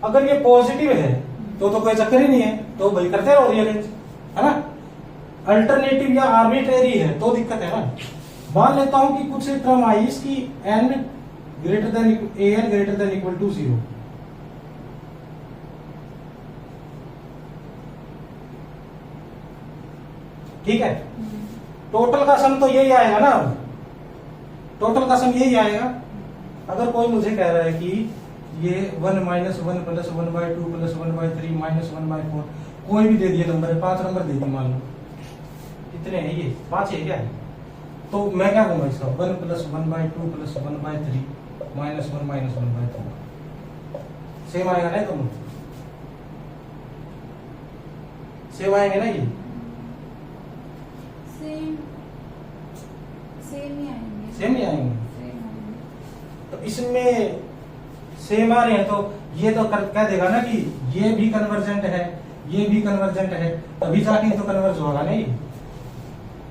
अगर ये पॉजिटिव है तो कोई चक्कर ही नहीं है, तो भाई करते रहो रीअरेंज, है ना? अल्टरनेटिव या आर्बिट्रेरी है तो दिक्कत है ना, मान लेता हूं कि कुछ टर्म आई इसकी n greater than an greater than equal to 0। ठीक है, टोटल का सम तो यही आएगा ना, टोटल का सम यही आएगा। अगर कोई मुझे कह रहा है कि ये 1 - 1 + 1/2 + 1/3 - 1/4 कोई भी दे दिए नंबर है, 5 नंबर दे दिए मान लो, कितने हैं ये 5 है क्या है, तो मैं क्या कहूंगा इसका 1 + 1/2 + 1/3 - 1 - 1/4 सेम आएगा ना, तुम सेम आएंगे ना, ये सेम ही आएंगे। सेम ही आएंगे। सेम आएंगे। तो इसमें सेम आ रहे हैं तो ये तो कह देगा ना कि ये भी कन्वर्जेंट है, ये भी कन्वर्जेंट है, तभी जाके तो कन्वर्ज होगा नहीं।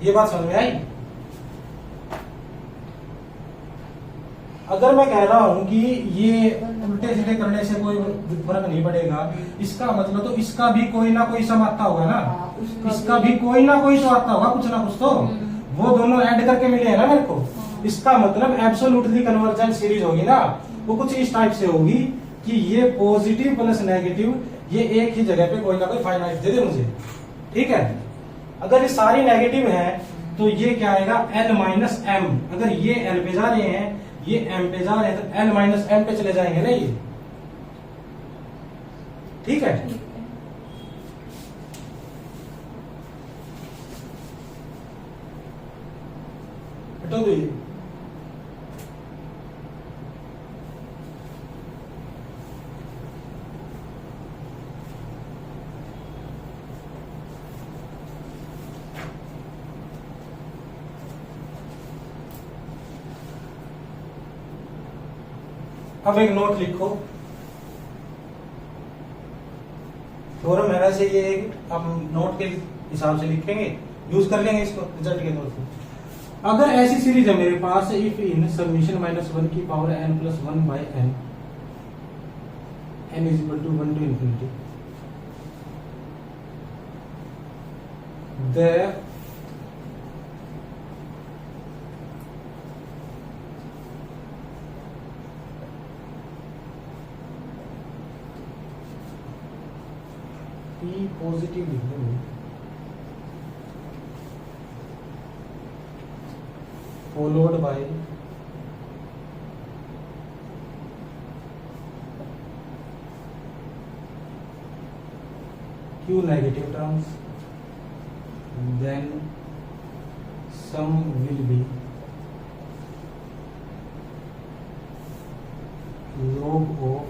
ये बात समझ में आई। अगर मैं कह रहा हूं कि ये उल्टे सीधे करने से कोई फर्क नहीं पड़ेगा, इसका मतलब तो इसका भी कोई ना कोई सम आता होगा ना, इसका भी कोई ना कोई तो आता होगा, कुछ ना कुछ तो वो दोनों ऐड करके मिले हैं ना मेरे को। इसका मतलब एब्सोल्युटली कन्वर्जेंट सीरीज होगी ना, वो कुछ इस टाइप से होगी कि ये पॉजिटिव प्लस नेगेटिव ये एक ही जगह पे कोई ना कोई फाइनाइट दे दे मुझे। ठीक है, अगर ये सारी नेगेटिव है तो ये क्या आएगा n - m। अगर ये n पे जा रहे हैं, ये m पे जा रहे हैं, तो n - m पे चले जाएंगे ना ये। ठीक है, हटो तो ये अब एक नोट लिखो, थ्योरम है वैसे ये हम नोट के हिसाब से लिखेंगे, यूज कर लेंगे इसको रिजल्ट के तौर पे। अगर ऐसी सीरीज है मेरे पास, इफ इन समेशन -1 की power n + 1/n n = 1 to infinity, the p positive लिख देंगे, followed by q negative terms, then sum will be log of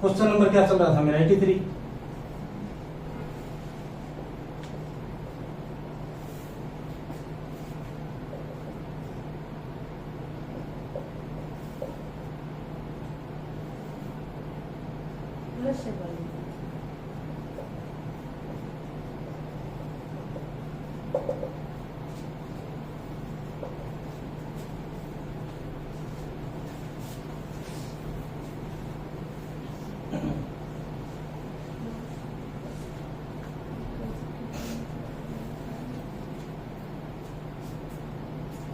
question number क्या चल रहा था मेरा 83।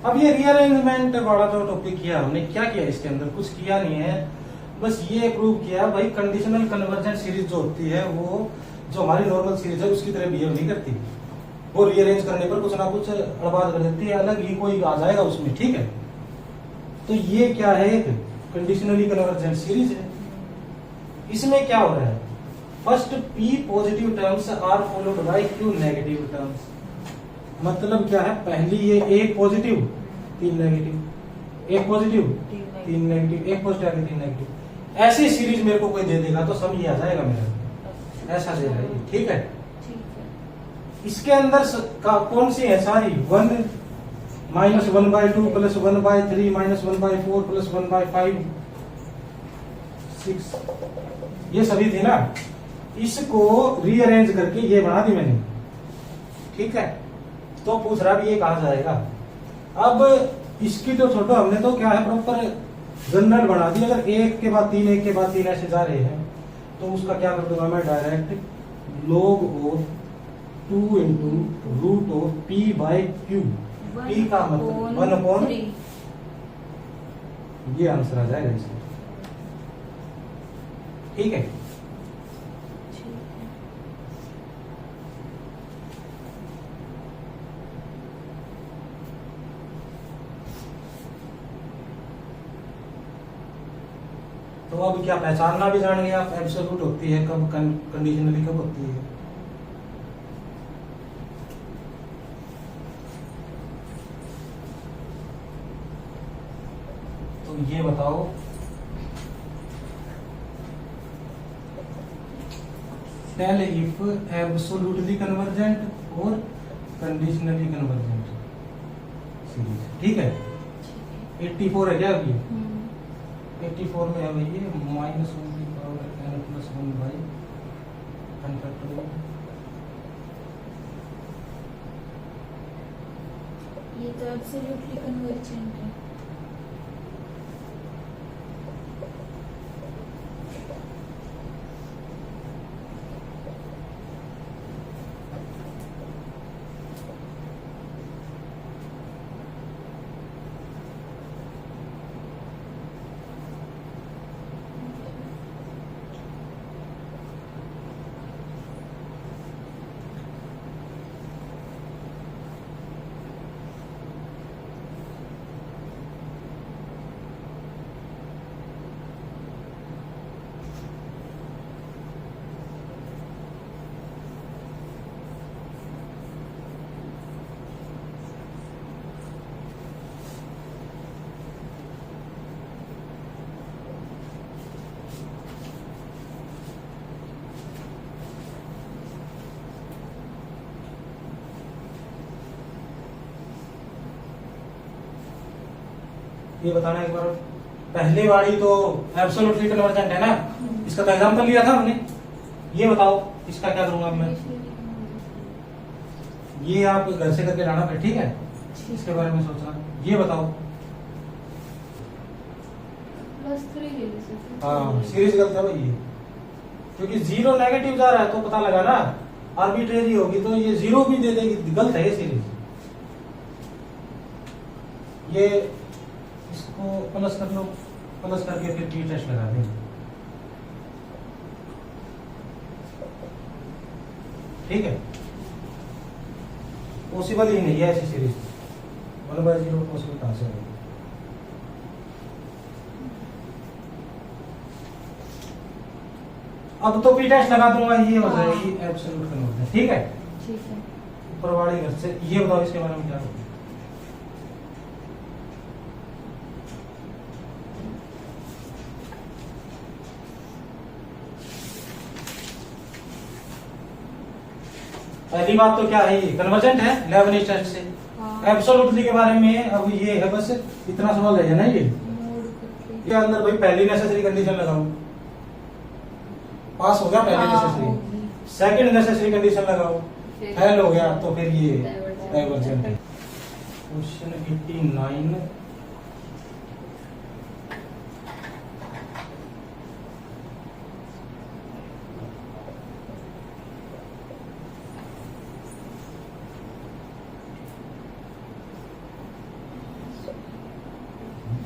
अब ये रीअरेंजमेंट वाला जो टॉपिक किया हमने, क्या किया इसके अंदर, कुछ किया नहीं है, बस ये प्रूव किया भाई कंडीशनल कन्वर्जेंट सीरीज जो होती है वो जो हमारी नॉर्मल सीरीज है उसकी तरह बिहेव नहीं करती, वो रीअरेंज करने पर कुछ ना कुछ अड़बाद कर देती है, अलग ही कोई आ जाएगा उसमें। ठीक है, तो ये क्या है, एक कंडीशनली कन्वर्जेंट सीरीज है। इसमें क्या हो रहा है, first p positive terms are followed by q negative terms. मतलब क्या है, पहली ये एक पॉजिटिव 3 नेगेटिव, एक पॉजिटिव 3 नेगेटिव, एक पॉजिटिव 3 नेगेटिव, ऐसी सीरीज मेरे को कोई दे देगा तो सब ये आ जाएगा मेरा, ऐसा दे रहा है। ठीक है, इसके अंदर कौन सी है सारी, 1 - 1/2 + 1/3 - 1/4 + 1/5 6, ये सभी थी ना, इसको रीअरेंज करके ये बना दी मैंने। ठीक है, तो पूछ रहा भी ये कहा जाएगा। अब इसकी तो छोड़ो, हमने तो क्या है प्रॉपर जनरल बना दी। अगर एक के बाद तीन, एक के बाद तीन ऐसे जा रहे हैं तो उसका क्या कर दूंगा मैं direct log of 2 into root of p by q. P का मतलब 1/3, ये आंसर आ जाएगा इसका। ठीक है, तो अब क्या पहचानना भी जान गए आप, एब्सोल्यूट होती है कब, कंडीशनली कब होती है। तो ये बताओ टेल इफ एब्सोल्युटली कन्वर्जेंट और कंडीशनली कन्वर्जेंट सीरीज। ठीक है, 84 है क्या अभी? 84 में है भैया -1n+1 ये तो एब्सोल्युटली कन्वर्जेंट है। ये बताना एक बार, पहली वाली तो एब्सोल्युटली कन्वर्जेंट है ना, इसका तो एग्जांपल लिया था हमने। ये बताओ इसका क्या करूंगा मैं, ये आप घर से करके लाना फिर, ठीक है, इसके बारे में सोचना। ये बताओ, +3 ले सकते। हाँ सीरीज गलत है भाई ये, क्योंकि 0 नेगेटिव जा रहा है तो पता लगा ना, आर्बिट्रेरी होगी तो ये 0 भी दे देगी, गलत है ये सीरीज। ये इसको प्लस कर लो, प्लस करके फिर टी टेस्ट लगा देंगे। ठीक है, पॉसिबल ही नहीं है ऐसी सीरीज, 1/0 पॉसिबल कहां से होगी। अब तो पी टेस्ट लगा दूंगा, ये हो जाएगी एब्सोल्यूट कन्वर्जेंस। ठीक है, ठीक है। ऊपर वाली घर से। ये बताओ इसके बारे में क्या होगा। पहली बात तो क्या है, ये कन्वर्जेंट है लेबनिज टेस्ट से। एब्सोल्युटली के बारे में अब ये है, बस इतना सवाल है ना। ये अंदर भाई पहली नेसेसरी कंडीशन लगाओ, पास हो गया पहली नेसेसरी। सेकंड नेसेसरी कंडीशन लगाओ, फेल हो गया तो फिर ये डाइवर्जेंट है। क्वेश्चन 89,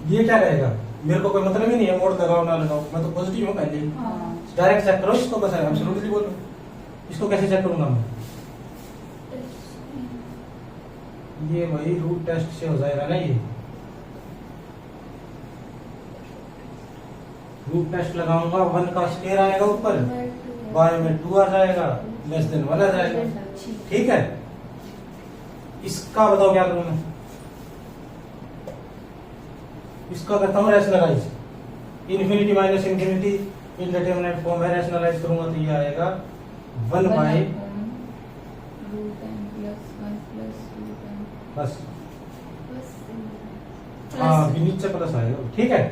ये क्या रहेगा, मेरे को कोई मतलब ही नहीं है मोड लगाओ ना लगाओ, मैं तो पॉजिटिव हूँ पहले। डायरेक्ट चेक करो इसको, बस एब्सोल्युटली बोलो। इसको कैसे चेक करूंगा मैं, ये वही रूट टेस्ट से हो जाएगा ना। ये रूट टेस्ट लगाऊंगा, 1 का स्क्वायर आएगा ऊपर, बाय में 2 आ जाएगा, लेस देन 1 आ जाएगा। ठीक है, इसका बताओ क्या करूं मैं, इसका करता हूँ rationalise, infinity minus infinity indeterminate form है, रैशनलाइज करूंगा तो ये आएगा 1/, बस हाँ नीचे प्लस आएगा। ठीक है,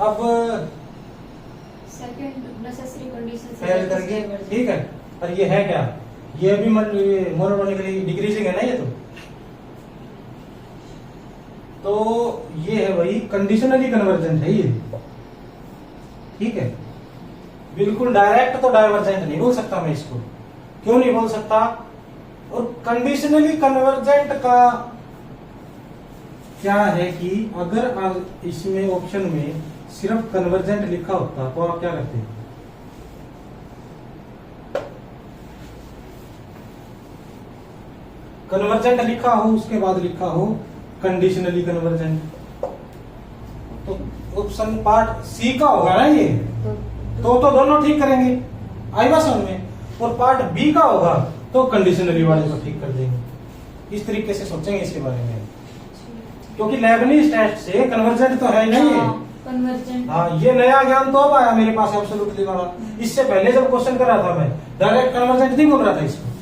अब सेकंड नेसेसरी कंडीशन फेल करके। ठीक है, और ये है क्या, ये भी मोनोटोनिकली डिक्रीजिंग है ना ये तो ये है वही कंडीशनली कन्वर्जेंट है ये। ठीक है, बिल्कुल डायरेक्ट तो डाइवर्जेंट नहीं बोल सकता मैं इसको। क्यों नहीं बोल सकता? और कंडीशनली कन्वर्जेंट का क्या है कि अगर इसमें ऑप्शन में सिर्फ कन्वर्जेंट लिखा होता तो आप क्या करते? कन्वर्जेंट लिखा हो उसके बाद लिखा हो कंडीशनली कन्वर्जेंट, तो ऑप्शन पार्ट सी का होगा ना ये, तो दोनों ठीक करेंगे, आई बात समझ में। और पार्ट बी का होगा तो कंडीशनली वाले को ठीक कर देंगे। इस तरीके से सोचेंगे इसके बारे में, क्योंकि लेबनीज टेस्ट से कन्वर्जेंट तो है ही नहीं है। कन्वर्जेंट। हाँ, ये नया ज्ञान तो अब आया मेरे पास एब्सोल्युटली वाला। इससे पहले जब क्वेश्चन कर रहा था मैं डायरेक्ट कन्वर्जेंट नहीं बोल रहा था इसको।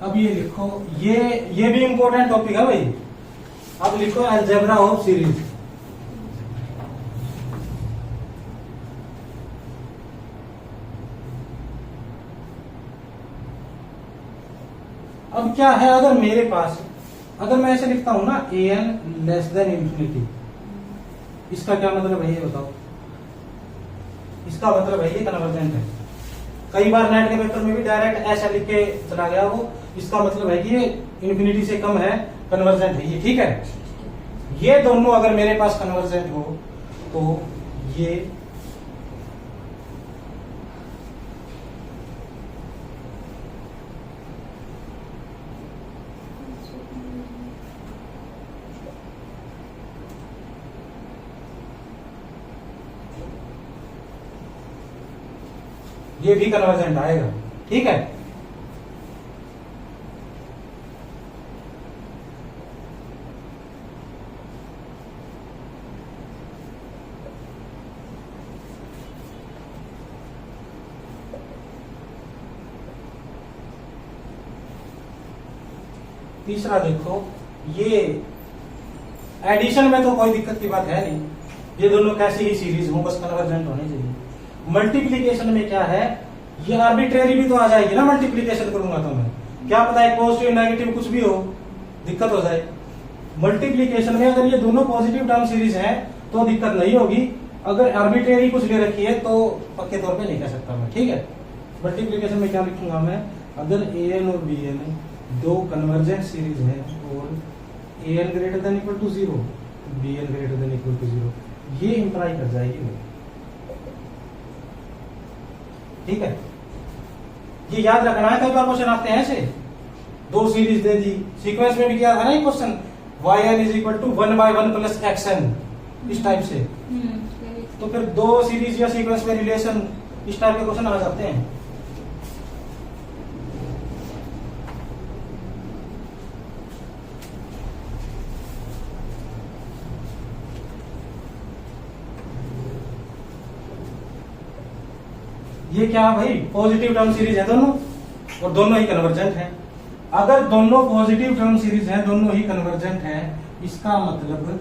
अब ये लिखो, ये भी इंपॉर्टेंट टॉपिक है भाई। अब लिखो अलजेब्रा ऑफ सीरीज। अब क्या है, अगर मेरे पास, अगर मैं ऐसे लिखता हूं ना an लेस देन इंफिनिटी, इसका क्या मतलब है ये बताओ? इसका मतलब है ये कन्वर्जेंट है। कई बार नेट के पेपर में भी डायरेक्ट ऐसा लिख के चला गया वो, इसका मतलब है कि ये इंफिनिटी से कम है, कन्वर्जेंट है ये, ठीक है। ये दोनों अगर मेरे पास कन्वर्जेंट हो तो ये भी कन्वर्जेंट आएगा, ठीक है। तीसरा देखो, ये एडिशन में तो कोई दिक्कत की बात है नहीं, ये दोनों कैसी ही सीरीज हो, बस कन्वर्जेंट होने चाहिए। मल्टीप्लीकेशन में क्या है, ये आर्बिट्रेरी भी तो आ जाएगी ना, मल्टीप्लीकेशन करूंगा तो मैं, क्या पता है पॉजिटिव नेगेटिव कुछ भी हो, दिक्कत हो जाए। मल्टीप्लीकेशन में अगर ये दोनों पॉजिटिव टर्म सीरीज है तो दिक्कत नहीं होगी, अगर आर्बिट्रेरी कुछ ले रखी है तो पक्के तौर पे नहीं कह सकता मैं, ठीक है। मल्टीप्लीकेशन में क्या लिखूंगा मैं, अगर an और bn दो कन्वर्जेंट सीरीज है और an greater than equal to 0, bn greater than equal to 0, ये इंप्लाई कर जाएगी, ठीक है। ये याद रखना है, कई बार क्वेश्चन आते हैं ऐसे, दो सीरीज दे दी, सीक्वेंस में भी किया था ना ये question, yn is equal to 1/1 plus xn, इस टाइप से। तो फिर दो सीरीज या सीक्वेंस में रिलेशन, इस टाइप के क्वेश्चन आ जाते हैं। ये क्या भाई, पॉजिटिव टर्म सीरीज है दोनों और दोनों ही कन्वर्जेंट हैं। अगर दोनों पॉजिटिव टर्म सीरीज हैं, दोनों ही कन्वर्जेंट हैं, इसका मतलब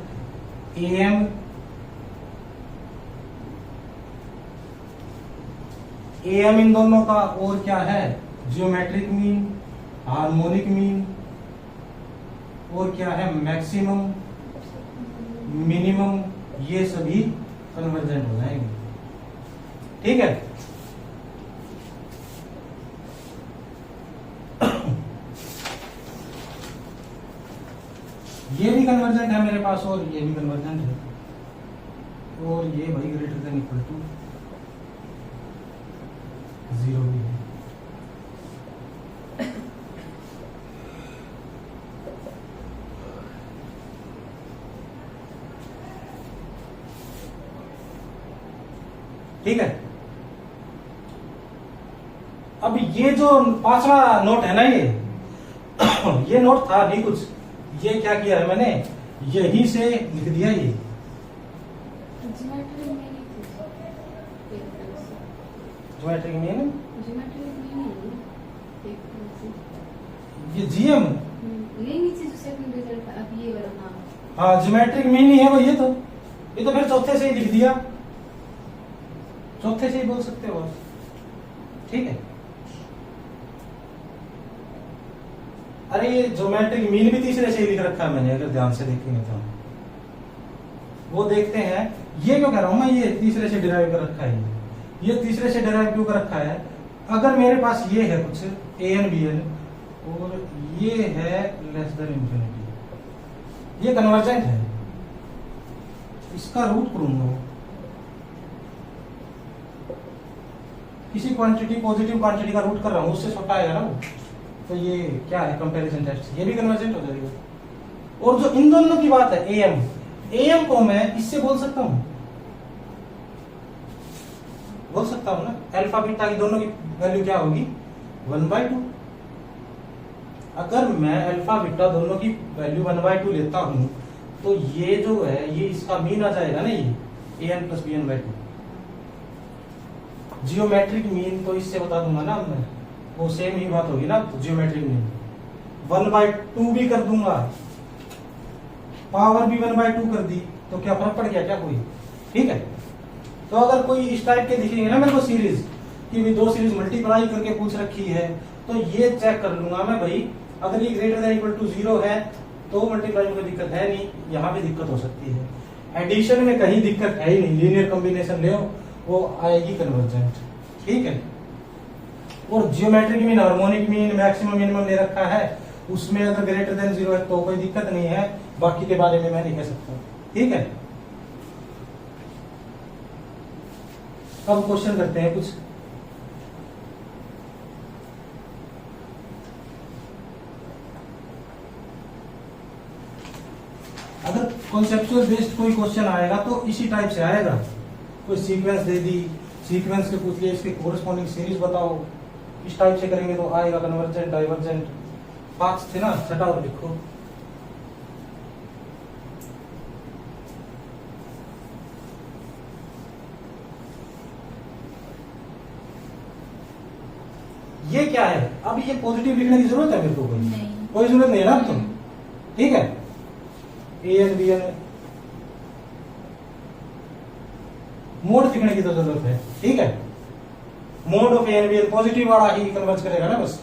am इन दोनों का और क्या है, जियोमेट्रिक मीन, हार्मोनिक मीन, और क्या है मैक्सिमम, मिनिमम, ये सभी कन्वर्जेंट हो जाएंगे, ठीक है। ये भी कन्वर्जेंट है मेरे पास और ये भी कन्वर्जेंट है, और ये भाई ग्रेटर देन इक्वल टू 0 भी है। ठीक है। अब ये जो 5वां नोट है ना, ये नोट था नहीं कुछ, ये क्या किया है मैंने, यहीं से लिख दिया ये। ज्योमेट्रिक मीन, ये जीएम नीचे जो सेकंड रिजल्ट अब ये वाला, हाँ ज्योमेट्रिक मीन ही है वो। ये तो फिर चौथे से ही लिख दिया, चौथे से ही बोल सकते हो आप, ठीक है। अरे ये ज्योमेट्रिक मीन भी तीसरे से ही लिख रखा है मैंने, अगर ध्यान से देखेंगे तो वो देखते हैं ये क्यों कह रहा हूं मैं, ये तीसरे से डिराइव कर रखा है, ये तीसरे से डिराइव क्यों कर रखा है? अगर मेरे पास ये है कुछ an bn और ये है लेस देन इंफिनिटी, ये कन्वर्जेंट है, इसका रूट करूंगा किसी क्वांटिटी, पॉजिटिव क्वांटिटी का रूट कर रहा हूं, उससे छोटा आएगा ना वो, तो ये क्या है कंपैरिजन टेस्ट, ये भी कन्वर्जेंट हो जाएगा। और जो इन दोनों की बात है am को मैं इससे बोल सकता हूं ना, अल्फा बीटा की दोनों की वैल्यू क्या होगी 1/2। अगर मैं अल्फा बीटा दोनों की वैल्यू 1/2 लेता हूं तो ये जो है ये इसका मीन आ जाएगा ना, ये an plus bn/2। Geometric mean तो इससे बता दूंगा ना मैं, वो सेम ही बात होगी ना, जियोमेट्रिक मीन 1/2 भी कर दूंगा, पावर भी 1/2 कर दी, तो क्या फर्क पड़ गया क्या कोई? ठीक है। तो अगर कोई इस टाइप के दिखेंगे ना मेरे को सीरीज कि भी 2 सीरीज मल्टीप्लाई करके पूछ रखी है, तो ये चेक कर लूंगा मैं भाई, अगर ये ग्रेटर देन इक्वल टू 0 है तो मल्टीप्लाई में कोई दिक्कत है नहीं, यहाँ भी दिक्कत हो सकती है, एडिशन में कहीं दिक्कत है ही नहीं, लीनियर कॉम्बिनेशन ले वो आएगी कन्वर्जेंट। ठीक है। और geometric mean, harmonic mean, maximum minimum ले रखा है, उसमें अगर ग्रेटर देन 0 है तो कोई दिक्कत नहीं है, बाकी के बारे में मैं नहीं कह सकता। ठीक है। अब क्वेश्चन करते हैं कुछ। अगर कॉन्सेप्चुअल बेस्ड कोई क्वेश्चन आएगा तो इसी टाइप से आएगा, कोई सीक्वेंस दे दी, सीक्वेंस के पूछ लिया इसके कोरस्पॉन्डिंग सीरीज बताओ, इस टाइप से करेंगे तो आएगा कन्वर्जेंट, डाइवर्जेंट। 5 थे ना, छठा और लिखो। ये क्या है? अब ये पॉजिटिव लिखने की जरूरत है मेरे को? कोई जरूरत नहीं है ना तुम। ठीक है। an bn मोड लिखने की तो जरूरत है। ठीक है। Mode of an bn positive वाला ही कन्वर्ज करेगा ना बस।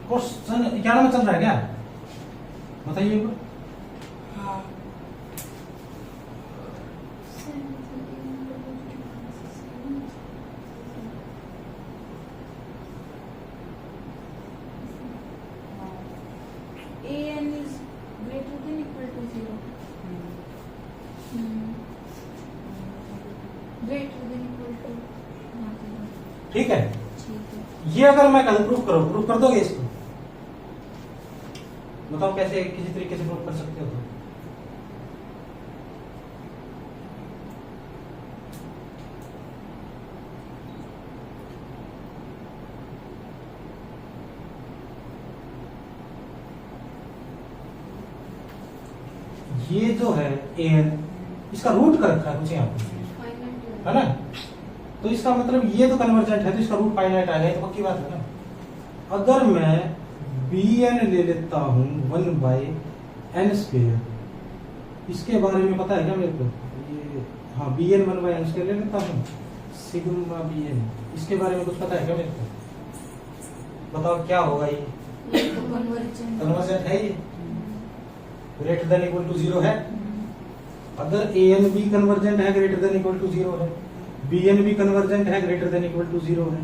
क्वेश्चन 11 में चल रहा है क्या? बताइए। हाँ। an is greater than equal to 0. Greater than equal to nothing. ठीक है। ठीक है। ये अगर मैं कल प्रूफ करूं, प्रूफ कर दोगे इसको? बताओ कैसे, किसी तरीके से प्रूफ कर सकते हो? ये जो है an, इसका रूट कर रखा है कुछ यहाँ पे, है ना? तो इसका मतलब ये तो कन्वर्जेंट है, तो इसका रूट फाइनाइट आ गया, तो पक्की बात है ना। अगर मैं bn ले लेता हूं 1/n², इसके बारे में पता है क्या मेरे को? ये हाँ, bn 1/n² ले लेता हूं, सिग्मा bn, इसके बारे में कुछ पता है क्या मेरे को? बताओ क्या होगा ये? कन्वर्जेंट है ये, ग्रेटर देन इक्वल टू 0 है। अगर an भी कन्वर्जेंट है, ग्रेटर देन इक्वल टू 0 है, bn भी कन्वर्जेंट है, ग्रेटर देन इक्वल टू 0 है,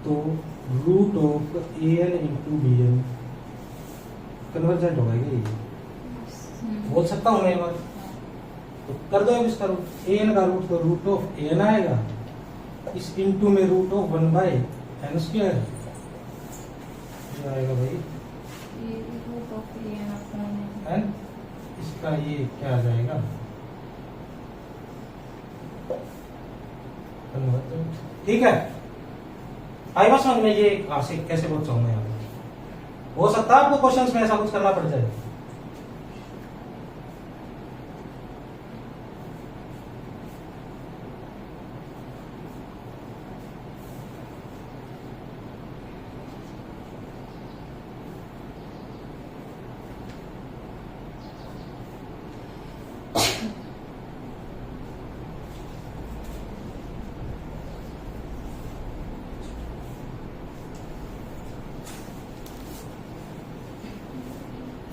तो root of an into bn convergent होगा ये। बोल सकता हूँ मैं ये बात? तो कर दो अब इसका रूट। an का रूट तो रूट ऑफ an आएगा, इस इंटू में रूट ऑफ 1/n² आएगा भाई, एंड इसका ये क्या आ जाएगा? ठीक है। आई बात समझ में? ये आपसे कैसे पहुंच चाहूंगा यहाँ पे? हो सकता है आपको क्वेश्चंस में ऐसा कुछ करना पड़ जाए।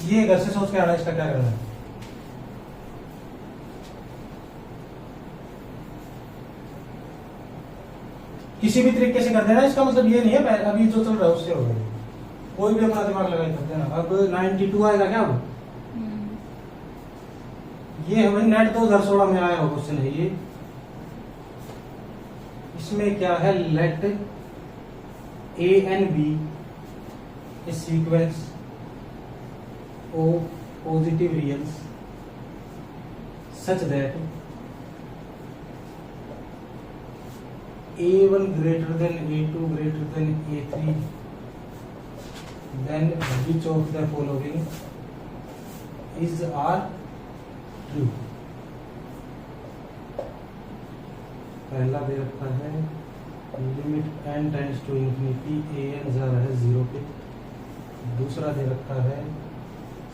ये घर से सोच के आना, इसका क्या करना है। किसी भी तरीके से कर देना, इसका मतलब ये नहीं है अभी जो चल रहा है उससे होगा, कोई भी अपना दिमाग लगा कर देना। अब 92 आएगा क्या अब, ये हमें नेट 2016 में आया होगा क्वेश्चन है ये। इसमें क्या है, let a and b a sequence of positive reals such that A1 greater than A2 greater than A3, then which of the following is are true। पहला दे रखा है limit n tends to infinity an जा रहा है 0 पे। दूसरा दे रखा है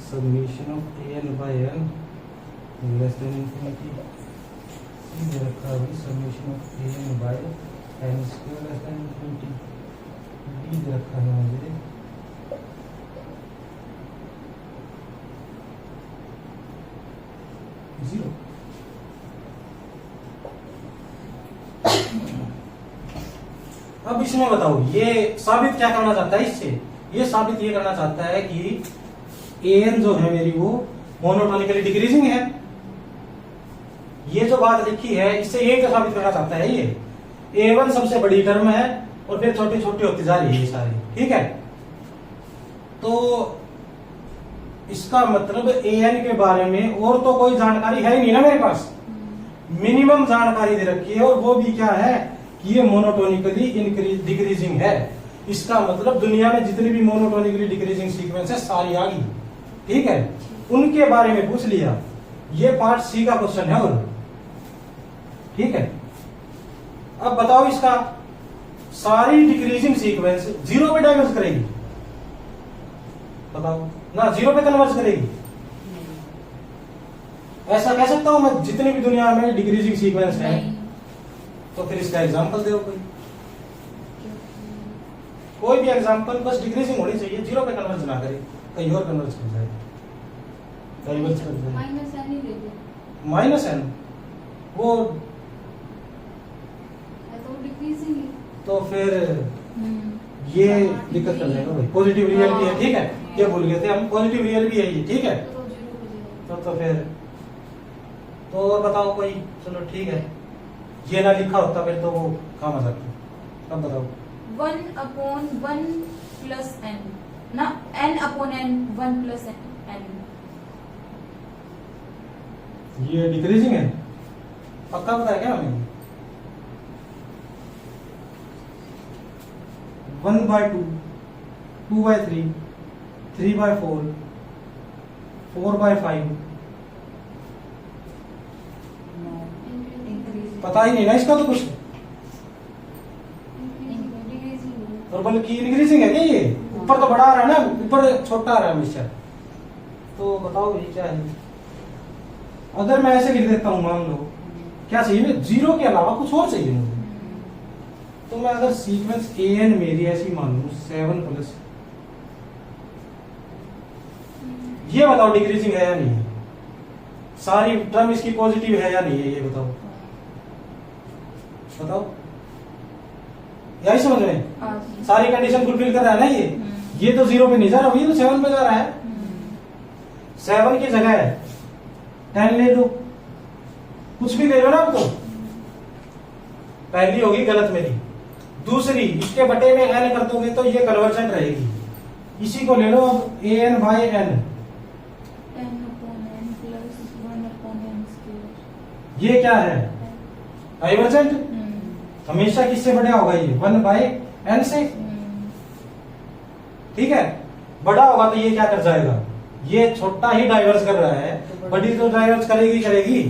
summation of an by n less than infinity. दे रखा है summation of an by n square less than infinity. D दे रखा है मुझे जीरो। अब इसमें बताओ ये साबित क्या करना चाहता है, इससे ये साबित ये करना चाहता है कि an जो है मेरी वो मोनोटोनिकली डिक्रीजिंग है। ये जो बात लिखी है इससे ये क्या साबित करना चाहता है, ये A1 सबसे बड़ी टर्म है और फिर छोटी छोटी होती जा रही है ये सारी, ठीक है। तो इसका मतलब an के बारे में और तो कोई जानकारी है ही नहीं ना मेरे पास, मिनिमम जानकारी दे रखी है और वो भी क्या है कि ये मोनोटोनिकली डिक्रीजिंग है। इसका मतलब दुनिया में जितनी भी मोनोटोनिकली डिक्रीजिंग सीक्वेंस है सारी आ गई, ठीक है। उनके बारे में पूछ लिया, ये पार्ट सी का क्वेश्चन है और ठीक है। अब बताओ इसका सारी डिक्रीजिंग सीक्वेंस जीरो पे डाइवर्स करेगी, बताओ ना, जीरो पे कन्वर्ज करेगी। ऐसा कह सकता हूं मैं जितनी भी दुनिया में डिक्रीजिंग सीक्वेंस है, तो फिर इसका एग्जांपल दो कोई भी एग्जांपल, बस डिक्रीजिंग होनी चाहिए, जीरो पे कन्वर्ज ना करे, कहीं और कन्वर्ज कर जाए, डाइवर्ज कर जाए। माइनस एन ही ले दे, माइनस एन वो तो डिक्रीजिंग है, तो फिर ये दिक्कत कर जाएगा भाई। पॉजिटिव रियल भी है, ठीक है, ये भूल गए थे हम, पॉजिटिव रियल भी है ये, ठीक है। जीरो हो जाएगा। तो फिर तो और बताओ कोई, चलो ठीक है, ये ना लिखा होता फिर तो वो काम आ जाता। अब बताओ 1/1 प्लस n ना, n/n 1 प्लस n, ये डिक्रीजिंग है, पक्का पता है क्या हमें। 1/2, 2/3, 3/4, 4/5, पता ही नहीं ना इसका तो कुछ, और बल्कि इंक्रीजिंग है क्या ये, ऊपर तो बड़ा आ रहा है ना, ऊपर छोटा आ रहा है हमेशा। तो बताओ ये क्या है। अगर मैं ऐसे लिख देता हूं, मान लो क्या चाहिए मुझे, जीरो के अलावा कुछ और चाहिए मुझे, तो मैं अगर सीक्वेंस an मेरी ऐसी मान लू 7 प्लस, ये बताओ डिक्रीजिंग है या नहीं है, सारी टर्म इसकी पॉजिटिव है या नहीं है, ये बताओ बताओ, यही समझ में सारी कंडीशन फुलफिल कर रहा है ना ये तो जीरो पे नहीं जा रहा, ये तो 7 पे जा रहा है। 7 की जगह 10 ले लो, कुछ भी ले लो ना आप, तो पहली होगी गलत मेरी, दूसरी इसके बटे में n कर दोगे तो ये कन्वर्जेंट रहेगी, इसी को ले लो अब an by n, 10/n plus 1/n square, ये क्या है डाइवर्जेंट, हमेशा किससे बड़ा होगा ये 1/n से, ठीक है। बड़ा होगा तो ये क्या कर जाएगा, ये छोटा ही डाइवर्स कर रहा है, बड़ी तो डाइवर्स करेगी,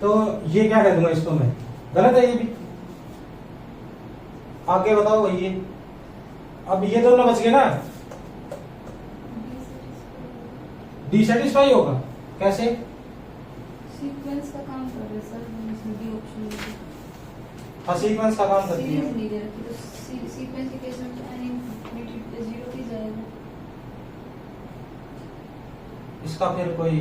तो ये क्या कह दूंगा इसको मैं, गलत है ये भी। आगे बताओ भाई ये, अब ये दोनों बच गए ना, डिसैटिस्फाई होगा कैसे, सीक्वेंस का काम कर रहे सर, इसमें डी ऑप्शन हाँ सीक्वेंस का काम करती सीरीज है। नहीं दे रखी, तो सीक्वेंस के केस में n इंफिनिटी पे जीरो ही जाएगा। इसका फिर कोई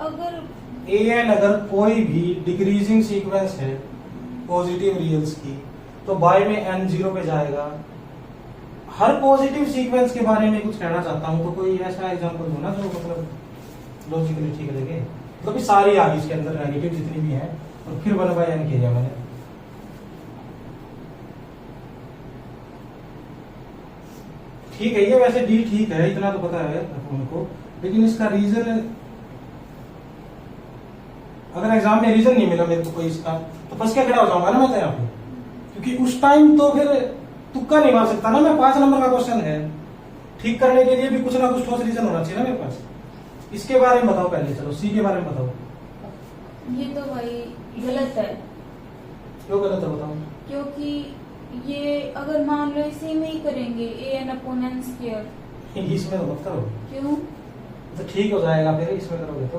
अगर an अगर कोई भी डिक्रीजिंग सीक्वेंस है पॉजिटिव रियल्स की, तो बाय में n 0 पे जाएगा। हर पॉजिटिव सीक्वेंस के बारे में कुछ कहना चाहता हूं तो कोई ऐसा एग्जांपल दो ना जो मतलब लॉजिकली ठीक लगे। तो भी सारी आ गई इसके अंदर नेगेटिव जितनी भी है, और फिर 1/n किया मैंने। ठीक है, ये वैसे डी ठीक है, इतना तो पता है उनको, लेकिन इसका रीजन अगर एग्जाम में रीजन नहीं मिला मेरे को कोई इसका, तो फंस के खड़ा हो जाऊंगा ना मैं तो यहाँ पे, क्योंकि उस टाइम तो फिर तुक्का नहीं मार सकता ना मैं। 5 नंबर का क्वेश्चन है, ठीक करने के लिए भी कुछ ना कुछ ठोस रीजन होना चाहिए ना मेरे पास। इसके बारे में बताओ पहले, चलो सी के बारे में बताओ। ये तो भाई गलत है, क्यों गलत है बताओ? क्योंकि ये अगर मान लो इसी में ही करेंगे an/n², इसमें तो मत करो, क्यों? तो ठीक हो जाएगा फिर इसमें करोगे तो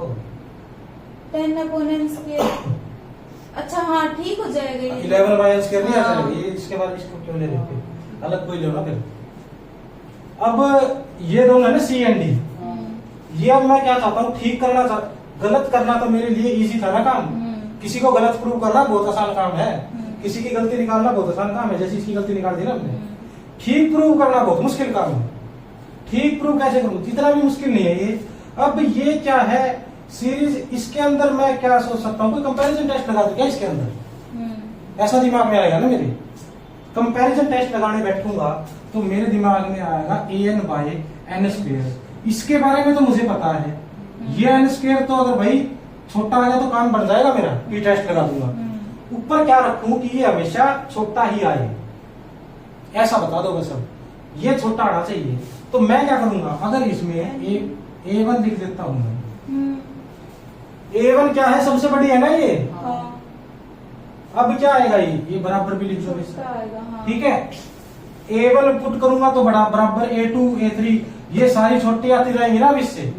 10/n²। अच्छा हाँ ठीक हो जाएगा ये। 11/n² नहीं आ हाँ। जाएगा ये, इसके बाद इसको क्यों ले रहे हो फिर? अलग कोई लो ना फिर। अब ये दोनों है ना सी एंड डी, ये अब मैं क्या चाहता हूँ ठीक करना गलत करना तो मेरे लिए इजी था ना काम। किसी को गलत प्रूव करना बहुत आसान काम है, किसी की गलती निकालना बहुत आसान काम है, जैसे इसकी गलती निकाल दी ना हमने। ठीक प्रूव करना बहुत मुश्किल काम है। ठीक प्रूव कैसे करूं? इतना भी मुश्किल नहीं है ये। अब ये क्या है सीरीज, इसके अंदर मैं क्या सोच सकता हूँ, कोई कंपैरिजन टेस्ट लगा दो क्या इसके अंदर? ऐसा दिमाग में आएगा ना मेरे। कंपैरिजन टेस्ट लगाने बैठूंगा तो मेरे दिमाग में आएगा an/n²। इसके बारे में तो मुझे पता है, ये n² तो अगर भाई छोटा आ गया तो काम बढ़ जाएगा मेरा, ये टेस्ट लगा दूंगा। ऊपर क्या रखूं कि ये हमेशा छोटा ही आए, ऐसा बता दो बस। अब ये छोटा आना चाहिए, तो मैं क्या करूंगा, अगर इसमें a1 लिख देता हूं मैं। a1 क्या है, सबसे बड़ी है ना ये। अब क्या आएगा, ये बराबर भी लिख दो इससे, ठीक है। a1 पुट करूंगा तो बड़ा बराबर a2 a3, ये सारी छोटी आती रहेंगी ना अब इससे।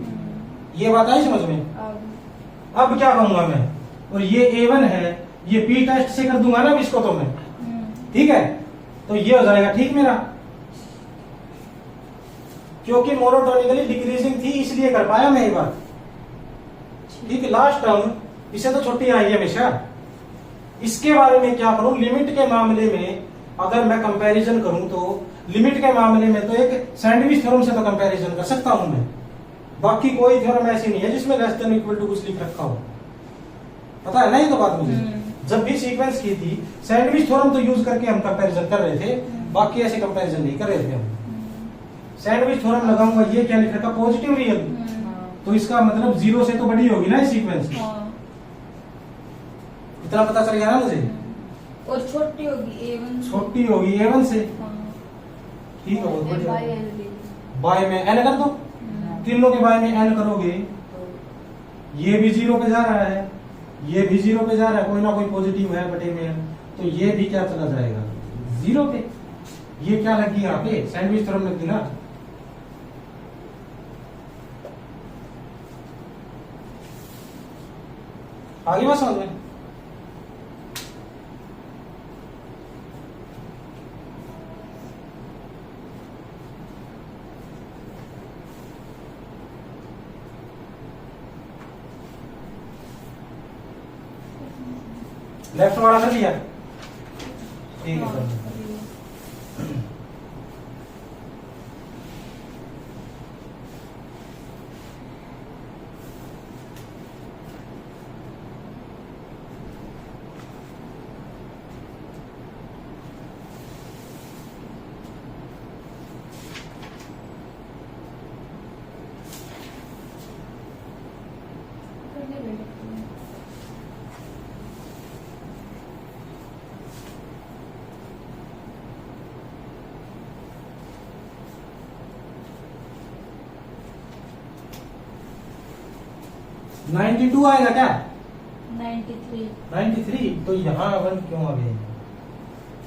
ये बात आई समझ में? अब क्या कहूंगा मैं, और ये a1 है, ये p टेस्ट से कर दूंगा ना इसको तो मैं, ठीक है। तो ये हो जाएगा ठीक मेरा, क्योंकि मोनोटोनिकली डिक्रीजिंग थी इसलिए कर पाया मैं ये बात। ठीक है, लास्ट टर्म इसे तो छोटी आई हमेशा। इसके बारे में क्या करूं, लिमिट के मामले में अगर मैं कंपैरिजन करूं तो लिमिट के मामले में तो एक सैंडविच थ्योरम से तो कंपैरिजन कर सकता हूं मैं। बाकी कोई थ्योरम ऐसी नहीं है जिसमें लेस देन इक्वल टू कुछ लिख रखा हो, पता है ना ये तो बात मुझे। जब भी सीक्वेंस की थी सैंडविच थ्योरम तो यूज करके हम कंपैरिजन कर रहे थे, बाकी ऐसे कंपैरिजन नहीं कर रहे थे हम। सैंडविच थ्योरम लगाऊंगा, ये क्या लिख रखा, पॉजिटिव रियल, तो इसका मतलब 0 से तो बड़ी होगी ना सीक्वेंस। इतना पता चल गया ना मुझे। और छोटी होगी a1, छोटी होगी a1 से, ठीक है, बहुत बढ़िया। बाय में n कर दो, तीनों के बाय में n करोगे, ये भी 0 पे जा रहा है, ये भी 0 पे जा रहा है, कोई ना कोई पॉजिटिव है बटे में, तो ये भी क्या चला जाएगा 0 पे। ये क्या लगी यहाँ पे, सैंडविच थ्योरम लगी ना। आगे बात समझ में? लेफ्ट वाला कर लिया, ठीक है सर। नाइन्टी 92 आएगा क्या? 93 तो यहाँ 1 क्यों आ गए?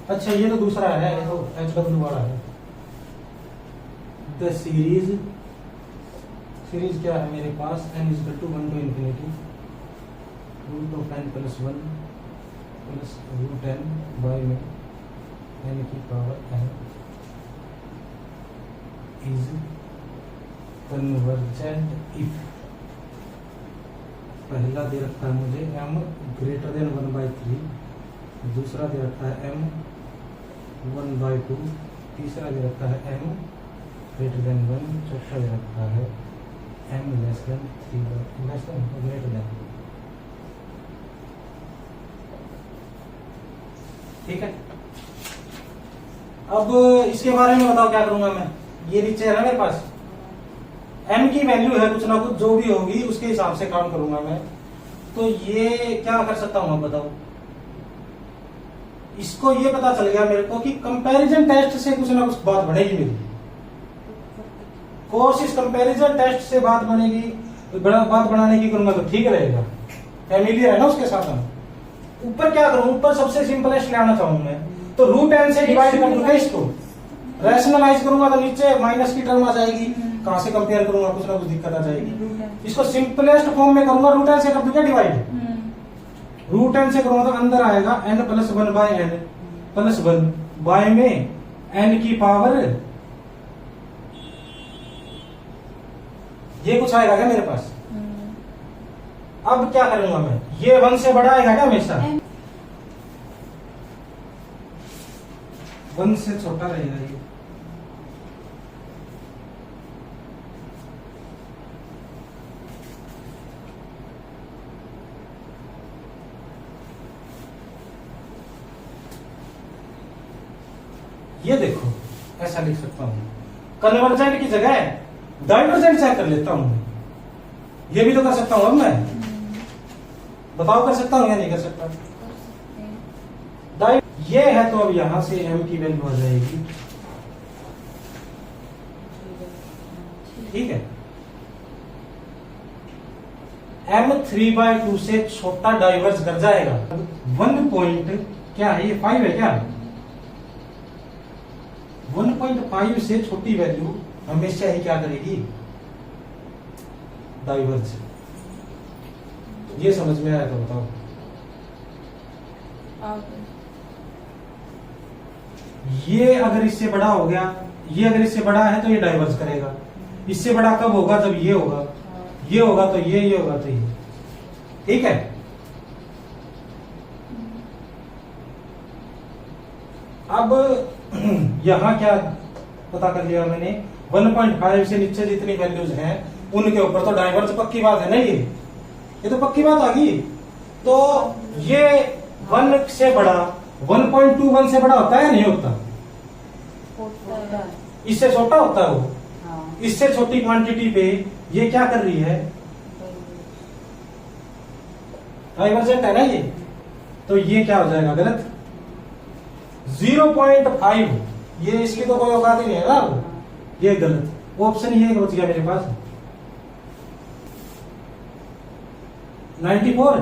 अच्छा ये तो दूसरा है, ये तो HW वाला है। द सीरीज क्या है मेरे पास, n = 1 to infinity √n + 1 + √n by में n की power n is convergent if पहला दे रखा है मुझे m ग्रेटर देन 1/3, दूसरा दे रखा है m 1/2, तीसरा दे रखा है m ग्रेटर देन 1, चौथा दे रखा है m less than 3 less than greater than. ठीक है, अब इसके बारे में बताओ क्या करूंगा मैं। ये नीचे है ना मेरे पास, m की वैल्यू है कुछ ना कुछ जो भी होगी उसके हिसाब से काम करूंगा मैं। तो ये क्या कर सकता हूं, बताओ। इसको ये पता चल गया मेरे को कि कंपैरिजन टेस्ट से कुछ ना कुछ बात बढ़ेगी मेरी। कोशिश कंपैरिजन टेस्ट से बात बनेगी, बात बनाने की करूंगा तो ठीक रहेगा, फैमिलियर है ना उसके साथ हम। ऊपर क्या करूं, ऊपर सबसे सिंपलेस्ट लाना चाहूं मैं, तो रूट n से डिवाइड कर दूंगा इसको, रैशनलाइज करूंगा तो नीचे माइनस की टर्म आ जाएगी, कहां से कंपेयर करूंगा, कुछ ना कुछ दिक्कत आ जाएगी। इसको सिंपलेस्ट फॉर्म में करूंगा, रूट n से कर दूंगा डिवाइड, रूट n से करूंगा तो अंदर आएगा n plus 1/n plus 1 by में n की पावर, ये कुछ आएगा क्या मेरे पास। अब क्या करूंगा मैं, ये 1 से बड़ा आएगा क्या हमेशा, 1 से छोटा रहेगा ये देखो ऐसा लिख सकता हूं। कन्वर्जेंट की जगह डाइवर्जेंट चेक कर लेता हूं, ये भी तो कर सकता हूं। अब मैं बताओ कर सकता हूं या नहीं कर सकता। ये है तो अब यहां से m की वैल्यू आ जाएगी, ठीक है। m 3/2 से छोटा डाइवर्ज कर जाएगा। 1 पॉइंट क्या है, ये 5 है क्या, 1.5 से छोटी वैल्यू हमेशा ही क्या करेगी, डाइवर्ज। ये समझ में आया तो बताओ। ये अगर इससे बड़ा हो गया, ये अगर इससे बड़ा है तो ये डाइवर्ज करेगा। इससे बड़ा कब होगा, जब ये होगा, ये होगा तो ये होगा तो ये, ठीक है। अब यहां क्या पता कर लिया मैंने, 1.5 से नीचे जितनी वैल्यूज हैं उनके ऊपर तो डाइवर्ज पक्की बात है ना, ये तो पक्की बात आ गई। तो ये 1 से बड़ा 1.21 से बड़ा होता है नहीं होता, इससे छोटा होता है वो। इससे छोटी क्वांटिटी पे ये क्या कर रही है, डाइवर्जेंट है ना ये, तो ये क्या हो जाएगा, गलत। 0.5 ये इसकी तो कोई औकात ही नहीं है ना, ये गलत। ऑप्शन ये बच गया मेरे पास 94।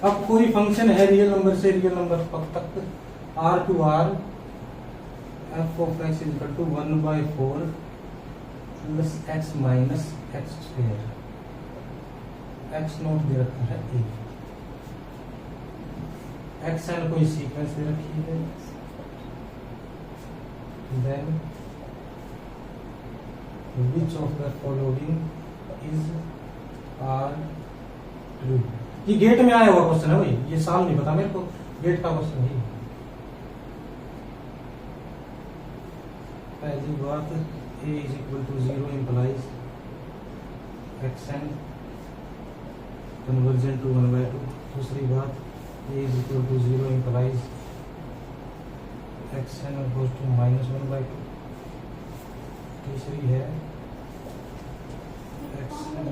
अब कोई फंक्शन है रियल नंबर से रियल नंबर तक, r to r f of x is equal to 1/4 plus x minus x square, x naught दे रखा है a, x n कोई सीक्वेंस दे रखी है, then which of the following is r true। ये गेट में आया हुआ क्वेश्चन है भाई, ये साल नहीं पता मेरे को, गेट का क्वेश्चन है। पहली बात a is equal to 0 implies xn convergent to 1/2। दूसरी बात a is equal to 0 implies xn goes to -1/2। तीसरी है xn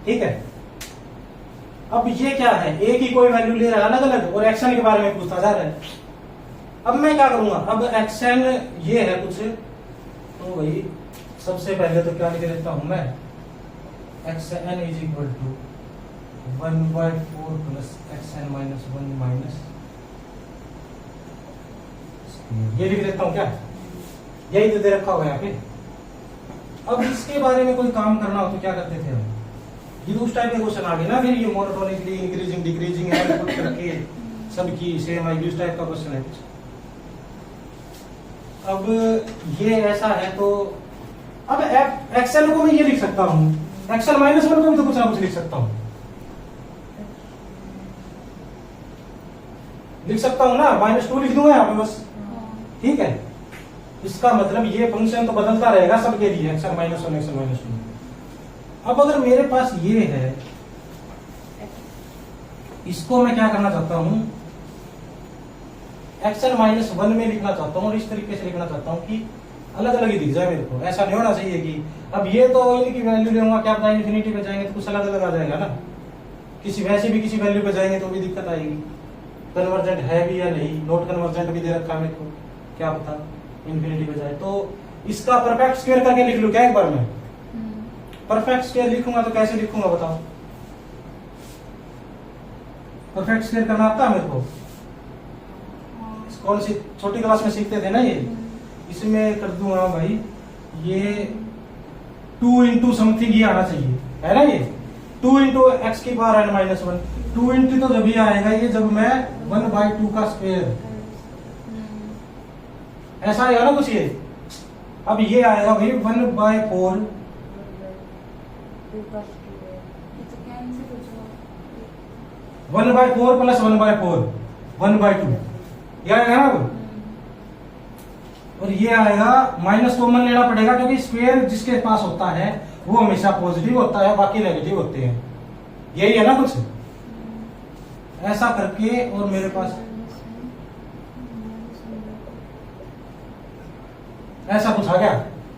ठीक है। अब ये क्या है, ए की कोई वैल्यू ले रहा है अलग अलग और एक्शन के बारे में पूछता जा रहा है। अब मैं क्या करूंगा, अब एक्शन ये है कुछ, तो भाई सबसे पहले तो क्या लिख देता हूं मैं, x n is equal to 1/4 plus xn minus 1 minus, ये लिख देता हूं क्या, यही तो दे रखा होगा यहाँ पे। अब इसके बारे में कोई काम करना हो तो क्या करते थे हम, ये तो उस टाइप के क्वेश्चन आ गए ना, फिर ये मोनोटोनिकली इंक्रीजिंग डिक्रीजिंग पुट करके सबकी सेम आएगी, उस टाइप का क्वेश्चन है कुछ। अब ये ऐसा है तो अब एक्सएल को मैं ये लिख सकता हूँ, एक्सएल माइनस 1 को भी तो कुछ ना कुछ लिख सकता हूँ, लिख सकता हूँ ना, -2 लिख दूंगा यहाँ पे बस, ठीक है। इसका मतलब ये फंक्शन तो बदलता रहेगा सबके लिए, एक्सएल माइनस 1 एक्सएल माइनस 2। अब अगर मेरे पास ये है, इसको मैं क्या करना चाहता हूं, एक्सएल माइनस 1 में लिखना चाहता हूं और इस तरीके से लिखना चाहता हूं कि अलग अलग ही दिख जाए मेरे को, ऐसा नहीं होना चाहिए कि अब ये तो इनकी वैल्यू लूंगा, क्या पता इन्फिनिटी पे जाएंगे तो कुछ अलग अलग आ जाएगा ना, किसी वैसे भी किसी वैल्यू पे जाएंगे तो भी दिक्कत आएगी, कन्वर्जेंट है भी या नहीं, नॉट कन्वर्जेंट भी दे रखा है मेरे को, क्या पता इन्फिनिटी पे जाए। तो इसका परफेक्ट स्क्वायर करके लिख लूं क्या एक बार में, परफेक्ट स्क्वायर लिखूंगा तो कैसे लिखूंगा बताओ, परफेक्ट स्क्वायर करना आता है मेरे को, कौन सी छोटी क्लास में सीखते थे ना ये, इसमें कर दूंगा भाई, ये 2 इंटू समथिंग ये आना चाहिए, है ना, ये 2 इंटू एक्स की पावर n माइनस 1, 2 इंटू तो जब ये आएगा ये जब मैं 1/2 का स्क्वायर, ऐसा आएगा ना कुछ ये। अब ये आएगा भाई 1/4 1/4 प्लस 1/4 1/2, ये आएगा ना। अब और ये आएगा माइनस कॉमन लेना पड़ेगा क्योंकि स्क्वायर जिसके पास होता है वो हमेशा पॉजिटिव होता है, बाकी नेगेटिव होते हैं, यही है ना कुछ ऐसा करके। और मेरे पास ऐसा कुछ आ गया,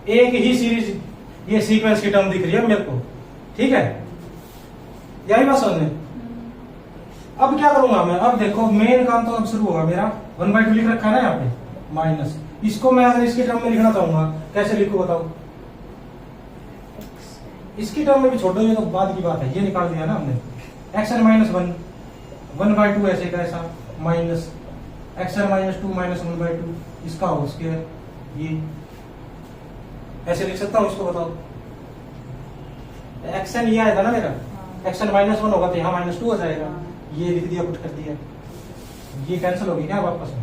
एक ही सीरीज ये सीक्वेंस की टर्म दिख रही है मेरे को, ठीक है, यही बात समझने। अब क्या करूंगा मैं, अब देखो मेन काम तो अब शुरू होगा मेरा, 1/2 लिख रखा है ना यहाँ पे माइनस, इसको मैं अगर इसकी टर्म में लिखना चाहूंगा कैसे लिखूं बताओ, इसकी टर्म में भी छोड़ो, ये तो बाद की बात है, ये निकाल दिया ना हमने, xn माइनस 1 1/2 ऐसे का ऐसा माइनस xn माइनस 2 माइनस 1/2 इसका होल स्क्वायर, ये ऐसे लिख सकता हूं इसको बताओ। xn ये आएगा ना मेरा, xn माइनस 1 होगा तो यहाँ -2 हो जाएगा, ये लिख दिया पुट कर दिया, ये कैंसिल होगी क्या वापस में,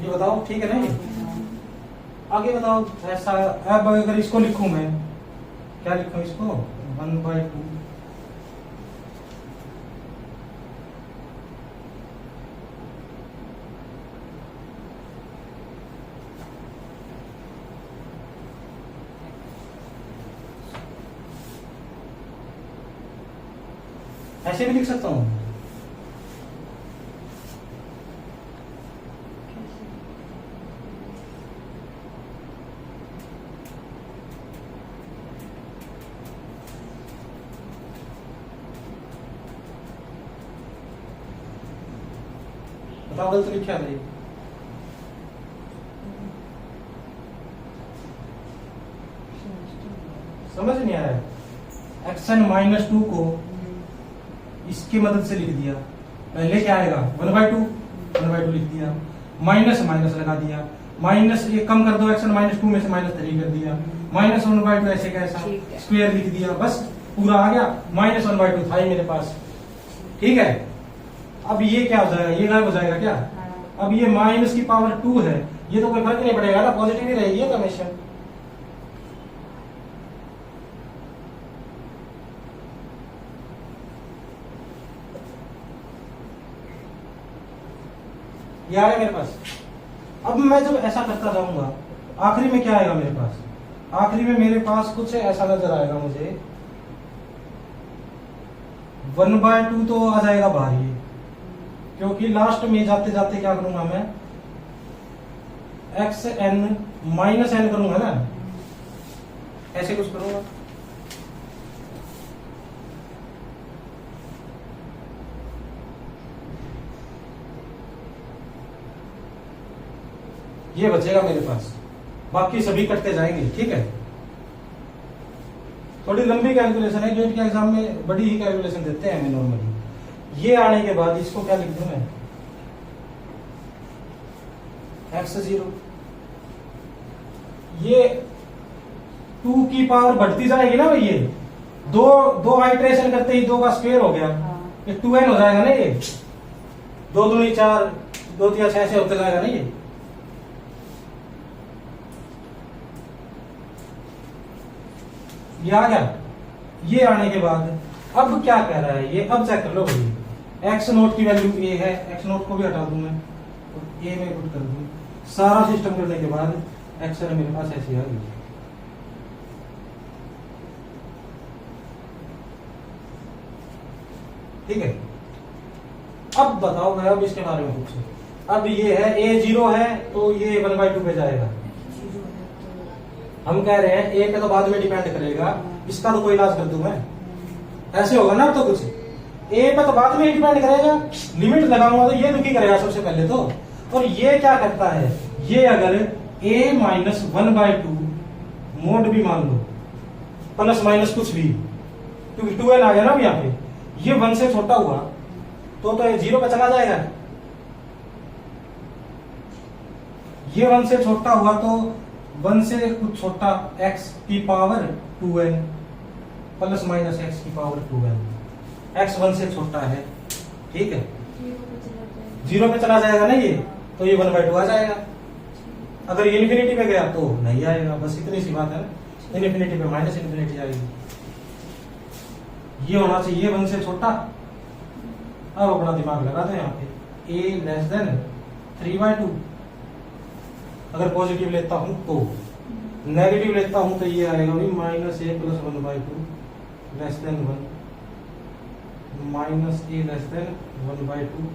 ये बताओ ठीक है ना। ये आगे बताओ ऐसा, अब अगर इसको लिखूं मैं, क्या लिखूं इसको 1/2 ऐसे भी लिख सकता हूं, बताओ गलत लिखा है, समझ नहीं आया। xn माइनस 2 को इसकी मदद से लिख दिया, पहले क्या आएगा 1/2 लिख दिया, माइनस माइनस लगा दिया, माइनस एक कम कर दो, xn माइनस 2 में से -3 कर दिया, माइनस 1/2 ऐसे कैसा स्क्वायर लिख दिया, बस पूरा आ गया, -1/2 था ही मेरे पास, ठीक है। अब ये क्या हो जाएगा, ये गायब हो जाएगा क्या, अब ये माइनस की पावर 2 है, ये तो कोई फर्क नहीं पड़ेगा ना, पॉजिटिव ही रहेगी तो हमेशा। ये आया मेरे पास। अब मैं जब ऐसा करता जाऊंगा आखिरी में क्या आएगा मेरे पास, आखिरी में मेरे पास कुछ ऐसा नजर आएगा मुझे, 1/2 तो आ जाएगा बाहर ही, क्योंकि लास्ट में जाते जाते क्या करूंगा मैं, xn माइनस n करूंगा ना, ऐसे कुछ करूंगा। ये बचेगा मेरे पास, बाकी सभी कटते जाएंगे। ठीक है, थोड़ी लंबी कैलकुलेशन है, गेट के एग्जाम में बड़ी ही कैलकुलेशन देते हैं हमें नॉर्मली। ये आने के बाद इसको क्या लिख दूं मैं, x0, ये 2 की पावर बढ़ती जाएगी ना भाई, ये दो आइट्रेशन करते ही 2 का स्क्वायर हो गया, ये 2n हो जाएगा ना, ये 2 दूनी 4, 2 3 6 से होते जाएगा ना ये आ गया। ये आने के बाद अब क्या कह रहा है ये, अब चेक कर लो भाई, एक्स नोट की वैल्यू ए है, एक्स नोट को भी हटा दूं मैं, तो ए में पुट कर दूं, सारा सिस्टम करने के बाद एक्स मेरे पास ऐसी आ गई। ठीक है, अब बताओ भाई, अब इसके बारे में कुछ। अब ये है a0 है तो ये 1/2 पे जाएगा। हम कह रहे हैं ए पे तो बाद में डिपेंड करेगा, इसका तो कोई इलाज कर दूं मैं, ऐसे होगा ना। अब तो कुछ ए पे तो बाद में डिपेंड करेगा, लिमिट लगाऊंगा तो ये दुखी करेगा सबसे पहले तो। और ये क्या करता है, ये अगर a माइनस 1/2 मोड भी मान लो, प्लस माइनस कुछ भी, क्योंकि 2n आ गया ना यहाँ पे, ये 1 से छोटा हुआ तो ये 0 पे चला जाएगा। ये 1 से छोटा हुआ तो 1 से कुछ छोटा x की power 2n plus minus x की पावर 2n, x 1 से छोटा है। ठीक है, 0 पे चला जाएगा ना ये, तो ये 1/2 आ जाएगा। अगर ये इन्फिनिटी पे गया तो नहीं आएगा, बस इतनी सी बात है ना। इन्फिनिटी पे माइनस इन्फिनिटी आएगी, ये होना चाहिए 1 से छोटा। अब अपना दिमाग लगा दो यहाँ पे, a लेस देन 3/2। अगर पॉजिटिव लेता हूं तो, नेगेटिव लेता हूं तो ये आएगा भाई minus a plus 1/2 less than 1, minus a less than 1/2।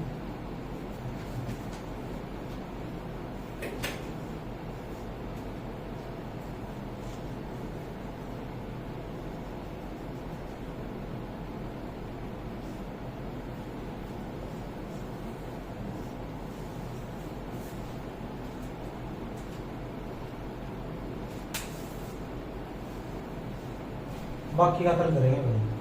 बाकी का कल करेंगे भाई।